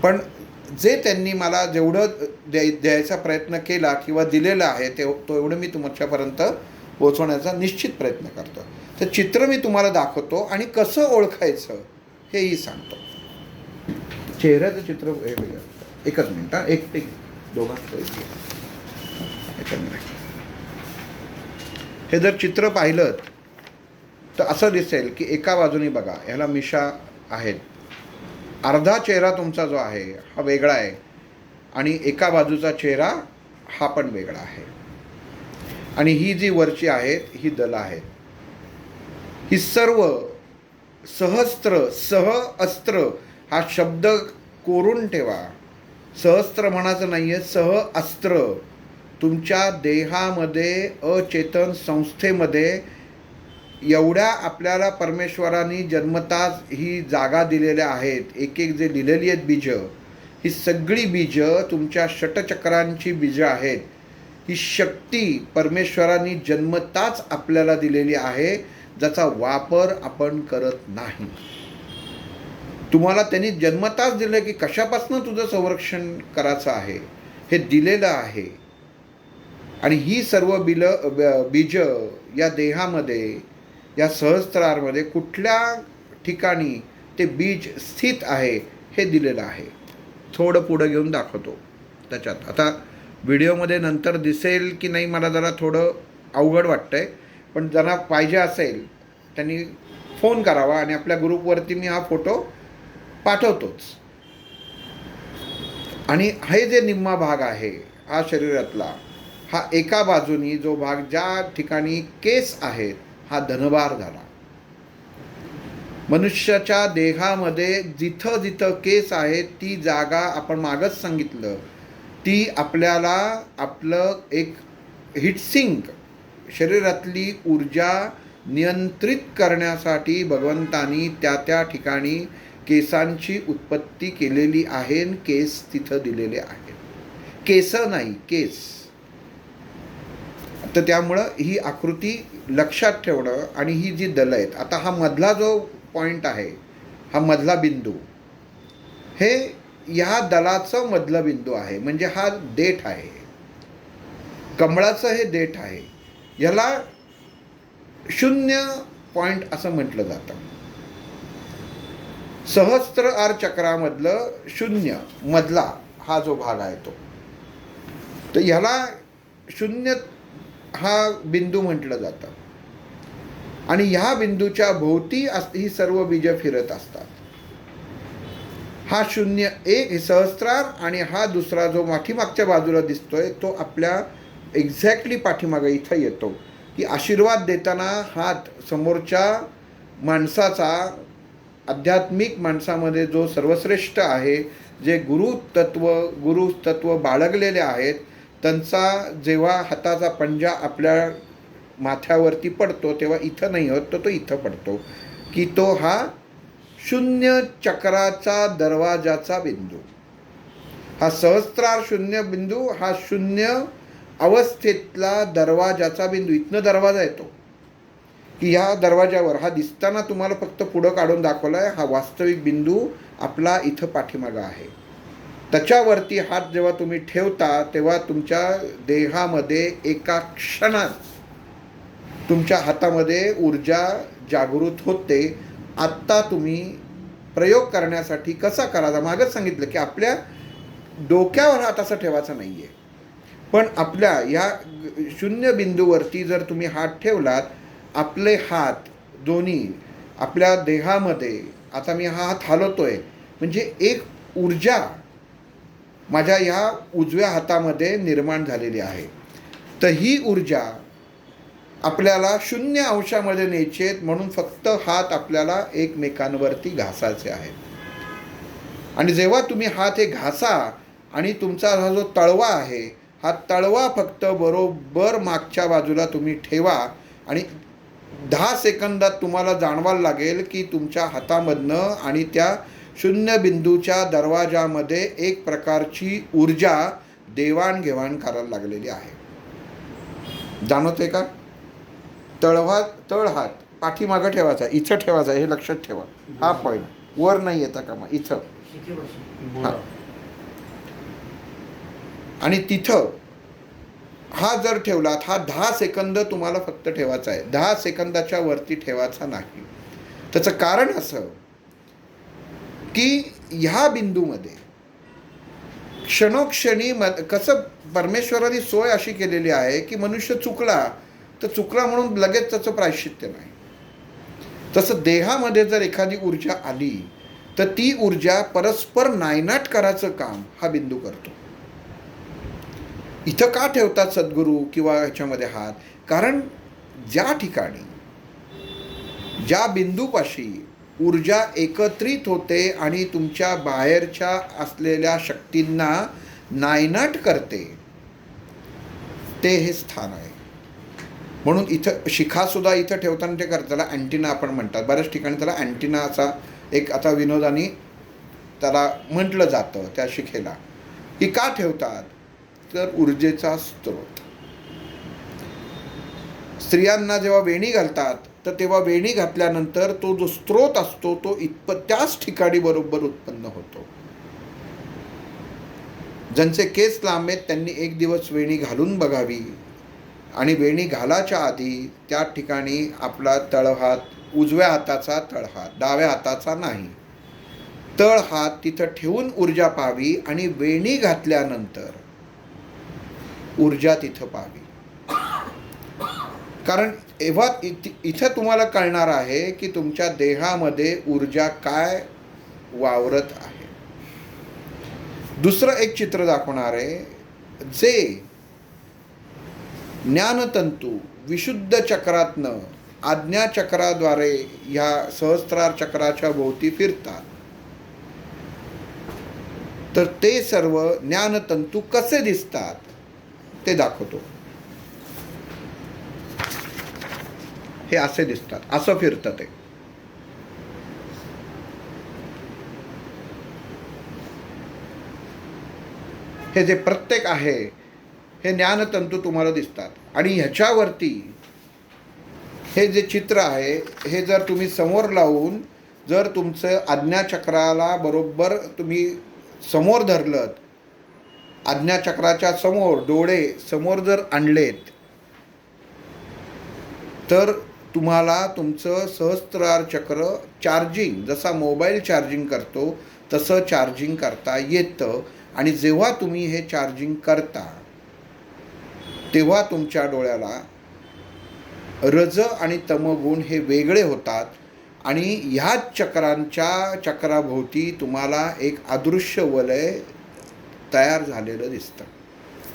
पण जे त्यांनी मला जेवढं द्यायचा प्रयत्न केला किंवा दिलेलं आहे तो एवढं मी तुमच्यापर्यंत पोहोचवण्याचा निश्चित प्रयत्न करतो. तर चित्र मी तुम्हाला दाखवतो आणि कसं ओळखायचं हेही सांगतो. चेहऱ्याचं चित्र वेगवेगळं. एकच मिनिट हा, एक दोघांचं हे जर चित्र पाहिलं तर असं दिसेल की एका बाजूने बघा, ह्याला मिशा आहेत, अर्धा चेहरा तुमचा जो आहे हा वेगळा आहे आणि एका बाजूचा चेहरा हा पण वेगळा आहे. आणि ही जी वरची आहेत ही दल आहेत. ही सर्व सहस्त्र, सह अस्त्र हा शब्द कोरून ठेवा. सहस्त्र म्हणायचं नाही आहे, सह अस्त्र तुमच्या देहामध्ये अचेतन संस्थेमध्ये एवढ्या आपल्याला परमेश्वराने जन्मताच ही जागा दिलेल्या आहेत. एक एक जे लिहिलेली आहेत बीजं, ही सगळी बीजं तुमच्या षटचक्रांची बीजं आहेत. ही शक्ती परमेश्वराने जन्मताच आपल्याला दिलेली आहे, ज्याचा वापर आपण करत नाही. तुम्हाला त्यांनी जन्मताच दिलं की कशापासून तुझं संरक्षण करायचं आहे हे दिलेलं आहे. आणि ही सर्व बीजं या देहामध्ये, या सहस्त्रारमध्ये कुठल्या ठिकाणी ते बीज स्थित आहे हे दिलेलं आहे. थोडं पुढं घेऊन दाखवतो त्याच्यात. आता व्हिडिओमध्ये नंतर दिसेल की नाही मला जरा थोडं अवघड वाटतं आहे, पण ज्यांना पाहिजे असेल त्यांनी फोन करावा आणि आपल्या ग्रुपवरती मी हा फोटो पाठवतोच. आणि हे जे निम्मा भाग आहे हा शरीरातला, हा एका बाजूनी जो भाग ज्या ठिकाणी केस आहेत हा धनभार झाला. मनुष्याच्या देहामध्ये जिथं जिथं केस आहेत ती जागा आपण मागच सांगितलं ती आपल्याला आपलं एक हिटसिंग शरीरातली ऊर्जा नियंत्रित करण्यासाठी भगवंतानी त्या त्या ठिकाणी केसांची उत्पत्ती केलेली आहे. केस तिथं दिलेले आहेत. केस नाही, केस. तर त्यामुळं ही आकृती लक्षात ठेवणं. आणि ही जी दलं आहेत, आता हा मधला जो पॉईंट आहे, हा मधला बिंदू, हे ह्या दलाचं मधलं बिंदू आहे. म्हणजे हा देठ आहे, कमळाचं हे देठ आहे. याला 0 पॉईंट असं म्हटलं जातं. सहस्त्रार चक्रामधलं 0 मधला हा जो भाग आहे तो, तर ह्याला 0 हा बिंदू म्हटलं जातं. आणि ह्या बिंदूच्या भोवती ही सर्व बीजं फिरत असतात. हा 0-1 हे सहस्त्रार, आणि हा दुसरा जो पाठीमागच्या बाजूला दिसतोय तो आपल्या एक्झॅक्टली पाठीमागे इथं येतो. की आशीर्वाद देताना हात समोरच्या माणसाचा, आध्यात्मिक माणसामध्ये जो सर्वश्रेष्ठ आहे, जे गुरुतत्व बाळगलेले आहेत, त्यांचा जेव्हा हाताचा पंजा आपल्या माथ्यावरती पडतो तेव्हा इथं नाही होत, तो इथं पडतो. की तो हा 0 चक्राचा दरवाजाचा बिंदू, हा सहस्त्रार 0 बिंदू, हा 0 अवस्थेतला दरवाजाचा बिंदू. इथनं दरवाजा येतो. की ह्या दरवाजावर हा दिसताना तुम्हाला फक्त पुढं काढून दाखवला आहे, हा वास्तविक बिंदू आपला इथं पाठीमागा आहे. त्याच्यावरती हात जेव्हा तुम्ही ठेवता तेव्हा तुमच्या देहामध्ये एका क्षणात तुमच्या हातामध्ये ऊर्जा जागृत होते. आत्ता तुम्ही प्रयोग करण्यासाठी कसा करायचा, मागच सांगितलं की आपल्या डोक्यावर हात असा ठेवायचा नाही आहे, पण आपल्या ह्या 0 बिंदूवरती जर तुम्ही हात ठेवलात, आपले हात दोन्ही आपल्या देहामध्ये, आता मी हा हात हलवतोय म्हणजे एक ऊर्जा माझ्या ह्या उजव्या हातामध्ये निर्माण झालेली आहे. तर ही ऊर्जा आपल्याला 0 अंशामध्ये न्यायची आहेत, म्हणून फक्त हात आपल्याला एकमेकांवरती घासायचे आहेत. आणि जेव्हा तुम्ही हात हे घासा आणि तुमचा हा जो तळवा आहे, हा तळवा फक्त बरोबर मागच्या बाजूला तुम्ही ठेवा. आणि 10 सेकंदात तुम्हाला जाणवायला लागेल की तुमच्या हातामधनं आणि त्या 0 बिंदूच्या दरवाजामध्ये एक प्रकारची ऊर्जा देवाणघेवाण करायला लागलेली आहे. जाणवते का? तळ हात पाठीमागं ठेवायचा, इथं ठेवायचा, हे लक्षात ठेवा. हा पॉईंट वर नाही येता कामा, इथं. हां. आणि तिथं हा जर ठेवलात, हा 10 सेकंद तुम्हाला फक्त ठेवायचा आहे. 10 सेकंदाच्या वरती ठेवायचा नाही. त्याचं कारण असं की ह्या बिंदूमध्ये क्षणोक्षणी कसं परमेश्वराने सोय अशी केलेली आहे की मनुष्य चुकला तर चुकला म्हणून लगेच त्याचं प्रायश्चित्य नाही. तसं देहामध्ये जर एखादी ऊर्जा आली तर ती ऊर्जा परस्पर नायनाट करायचं काम हा बिंदू करतो. इथं का ठेवतात सद्गुरू किंवा ह्याच्यामध्ये हात? कारण ज्या ठिकाणी, ज्या बिंदूपाशी ऊर्जा एकत्रित होते आणि तुमच्या बाहेरच्या असलेल्या शक्तींना नायनाट करते, ते हे स्थान आहे. म्हणून इथं शिखासुद्धा इथं ठेवताना ते करतात, त्याला अँटिना आपण म्हणतात. बऱ्याच ठिकाणी त्याला अँटिना असा एक आता विनोदाने त्याला म्हटलं जातं त्या शिखेला. की का ठेवतात? तर ऊर्जेचा स्रोत. स्त्रियांना जेव्हा वेणी घालतात तर तेव्हा वेणी घातल्यानंतर तो जो स्रोत असतो तो त्याच ठिकाणी बरोबर उत्पन्न होतो. ज्यांचे केस लांब आहेत त्यांनी एक दिवस वेणी घालून बघावी. आणि वेणी घालाच्या आधी त्या ठिकाणी आपला तळहात, उजव्या हाताचा तळहात, डाव्या हाताचा नाही, तळहात तिथं ठेवून ऊर्जा पाहावी. आणि वेणी घातल्यानंतर ऊर्जा तिथं पाहावी. कारण इथं तुम्हाला कळणार आहे की तुमच्या देहामध्ये ऊर्जा काय वावरत आहे. दुसरं एक चित्र दाखवणार आहे, जे ज्ञानतंतू विशुद्ध चक्रातनं आज्ञाचक्राद्वारे ह्या सहस्त्रार चक्राच्या भोवती फिरतात. तर ते सर्व ज्ञानतंतू कसे दिसतात ते दाखवतो. हे असे दिसतात, असं फिरतं ते. हे जे प्रत्येक आहे हे ज्ञानतंतू तुम्हाला दिसतात. आणि ह्याच्यावरती हे जे चित्र आहे हे जर तुम्ही समोर लावून जर तुमचं आज्ञाचक्राला बरोबर तुम्ही समोर धरलं, आज्ञाचक्राच्या समोर डोळे समोर जर आणलेत, तर तुम्हाला तुमचं सहस्त्रार चक्र चार्जिंग, जसा मोबाईल चार्जिंग करतो तसं चार्जिंग करता येतं. आणि जेव्हा तुम्ही हे चार्जिंग करता तेव्हा तुमच्या डोळ्याला रज आणि तमगुण हे वेगळे होतात. आणि ह्याच चक्राभोवती तुम्हाला एक अदृश्य वलय तयार झालेलं दिसतं.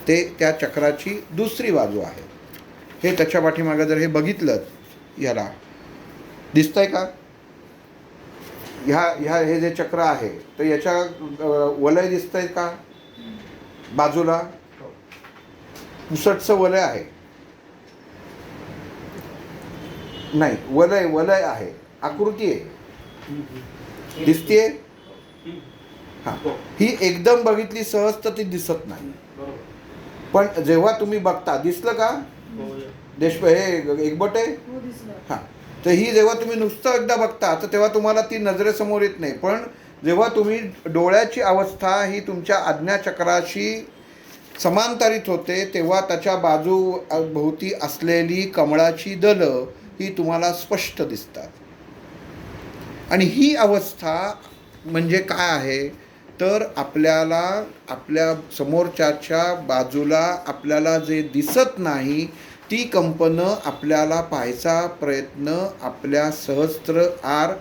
ते त्या चक्राची दुसरी बाजू आहे. हे त्याच्या पाठीमागं जर हे बघितलं, ह्याला दिसतंय का? हे जे चक्र आहे तर याच्या वलय दिसतंय का? बाजूला पुसटचं वलय आहे? नाही, वलय आहे, आकृती आहे, दिसतेय. हां, ही एकदम बघितली सहज तर ती दिसत नाही. पण जेव्हा तुम्ही बघता, दिसलं का हे एकबोट आहे? हां, तर ही जेव्हा तुम्ही नुसतं एकदा बघता तर तेव्हा तुम्हाला ती नजरेसमोर येत नाही. पण जेव्हा तुम्ही डोळ्याची अवस्था ही तुमच्या आज्ञाचक्राशी समांतरित होते तेव्हा त्याच्या बाजूभोवती असलेली कमळाची दलं ही तुम्हाला स्पष्ट दिसतात. आणि ही अवस्था म्हणजे काय आहे तर आपल्याला आपल्या समोरच्याच्या बाजूला आपल्याला जे दिसत नाही ती कंपनं आपल्याला पाहायचा प्रयत्न आपल्या सहस्त्रार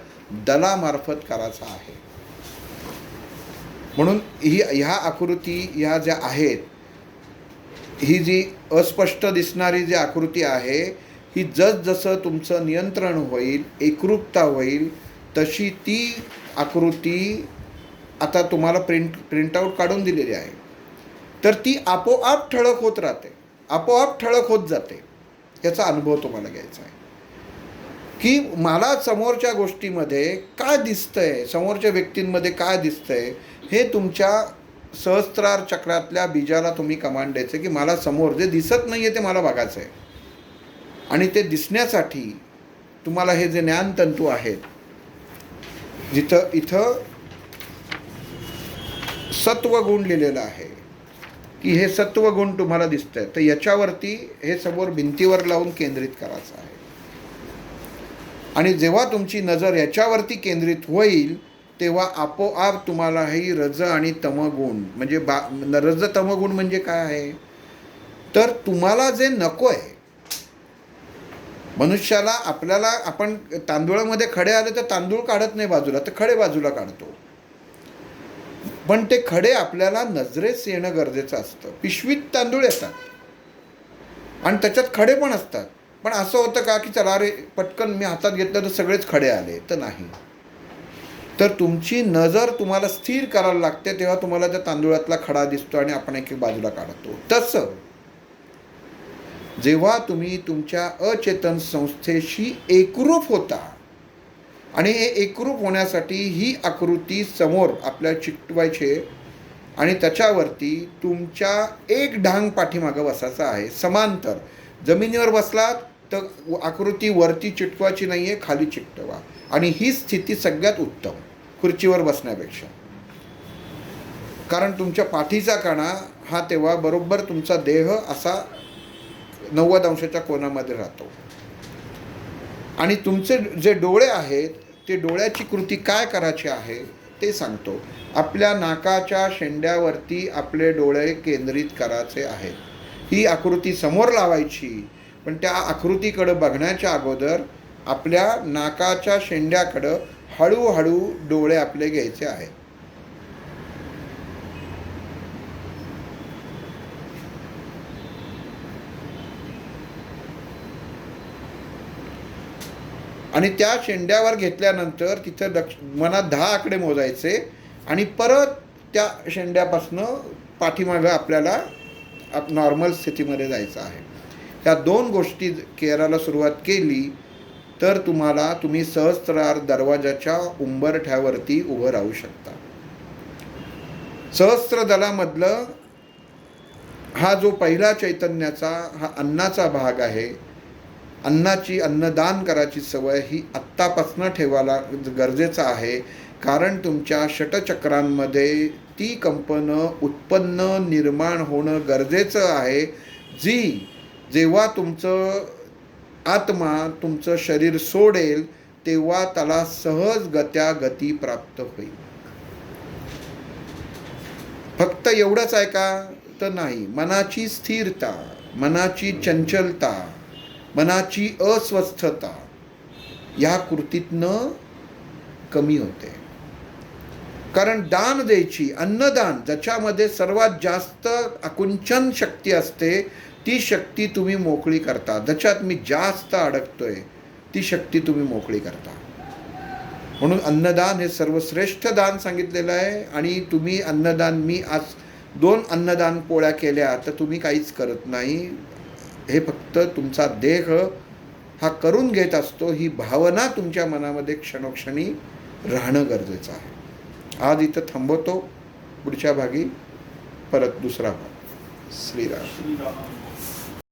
दलामार्फत करायचा आहे. म्हणून ह्या आकृती ह्या ज्या आहेत, ही जी अस्पष्ट दिसणारी जी आकृती आहे ही जसजसं तुमचं नियंत्रण होईल, एकरूपता होईल, तशी ती आकृती आता तुम्हाला प्रिंटआउट काढून दिलेली आहे. तर ती आपोआप ठळक होत राहते, आपोआप ठळक होत जाते. याचा अनुभव तुम्हाला घ्यायचा आहे की मला समोरच्या गोष्टीमध्ये काय दिसतंय, समोरच्या व्यक्तींमध्ये काय दिसतंय, हे तुमच्या सहस्त्रार चक्रातल्या बीजाला तुम्ही कमांड द्यायचं की मला समोर जे दिसत नाही आहे ते मला बघायचं आहे. आणि ते दिसण्यासाठी तुम्हाला हे जे ज्ञानतंतू आहेत, इथं सत्वगुण लिहिलेलं आहे की हे सत्वगुण तुम्हाला दिसत आहे, तर याच्यावरती हे समोर भिंतीवर लावून केंद्रित करायचं आहे. आणि जेव्हा तुमची नजर याच्यावरती केंद्रित होईल तेव्हा आपोआप तुम्हाला ही रज आणि तमगुण म्हणजे रज तमगुण म्हणजे काय आहे तर तुम्हाला जे नको आहे, मनुष्याला आपल्याला आपण तांदूळामध्ये खडे आले तर तांदूळ काढत नाही बाजूला, तर खडे बाजूला काढतो. पण ते खडे आपल्याला नजरेस येणं गरजेचं असतं. पिशवीत तांदूळ येतात आणि त्याच्यात खडे पण असतात. पण असं होतं का की चला रे पटकन मी हातात घेतलं तर सगळेच खडे आले, तर नाही. तर तुमची नजर तुम्हाला स्थिर करायला लागते तेव्हा तुम्हाला त्या तांदूळातला खडा दिसतो आणि आपण एक बाजूला काढतो. तसं जेव्हा तुम्ही तुमच्या अचेतन संस्थेशी एकरूप होता आणि हे एकरूप होण्यासाठी ही आकृती समोर आपल्या चिकटवायचे आणि त्याच्यावरती तुमच्या एक ढांग पाठीमागं बसायचा आहे समांतर. जमिनीवर बसलात तर आकृती वरती चिटकवायची नाही आहे, खाली चिकटवा. आणि ही स्थिती सगळ्यात उत्तम खुर्चीवर बसण्यापेक्षा, कारण तुमच्या पाठीचा कणा हा तेव्हा बरोबर तुमचा देह असा 90 अंशाच्या कोनामध्ये राहतो. आणि तुमचे जे डोळे आहेत ते डोळ्याची कृती काय करायची आहे ते सांगतो. आपल्या नाकाच्या शेंड्यावरती आपले डोळे केंद्रित करायचे आहेत. ही आकृती समोर लावायची, पण त्या आकृतीकडं बघण्याच्या अगोदर आपल्या नाकाच्या शेंड्याकडं हळूहळू डोळे आपले घ्यायचे आहेत. आणि त्या शेंड्यावर घेतल्यानंतर तिथं मनात 10 आकडे मोजायचे आणि परत त्या शेंड्यापासनं पाठीमागं आपल्याला नॉर्मल स्थितीमध्ये जायचं आहे. ह्या 2 गोष्टी करायला सुरुवात केली तर तुम्ही सहस्त्रार दरवाजाच्या उंबरठ्यावरती उभं राहू शकता. सहस्त्रदलामधलं हा जो पहिला चैतन्याचा हा अन्नाचा भाग आहे. अन्नदान करायची सवय ही आत्तापासनं ठेवायला गरजेचं आहे. कारण तुमच्या षटचक्रांमध्ये ती कंपनं उत्पन्न निर्माण होणं गरजेचं आहे, जी जेव्हा तुमचं आत्मा तुमचं शरीर सोडेल तेव्हा त्याला सहजगत्या गती प्राप्त होईल. फक्त एवढंच आहे का तर नाही. मनाची स्थिरता, मनाची चंचलता, मनाची अस्वस्थता या कृतीतनं कमी होते. कारण दान द्यायची, अन्नदान ज्याच्यामध्ये सर्वात जास्त आकुंचन शक्ती असते ती शक्ती तुम्ही मोकळी करता. ज्याच्यात मी जास्त अडकतोय ती शक्ती तुम्ही मोकळी करता. म्हणून अन्नदान हे सर्वश्रेष्ठ दान सांगितलेलं आहे. आणि तुम्ही अन्नदान, मी आज 2 अन्नदान पोळ्या केल्या तर तुम्ही काहीच करत नाही. हे फक्त तुमचा देह हा करून घेत असतो. ही भावना तुमच्या मनामध्ये क्षणोक्षणी राहणं गरजेचं आहे. आज इथं थांबवतो. पुढच्या भागी परत दुसरा भाग. श्रीराम.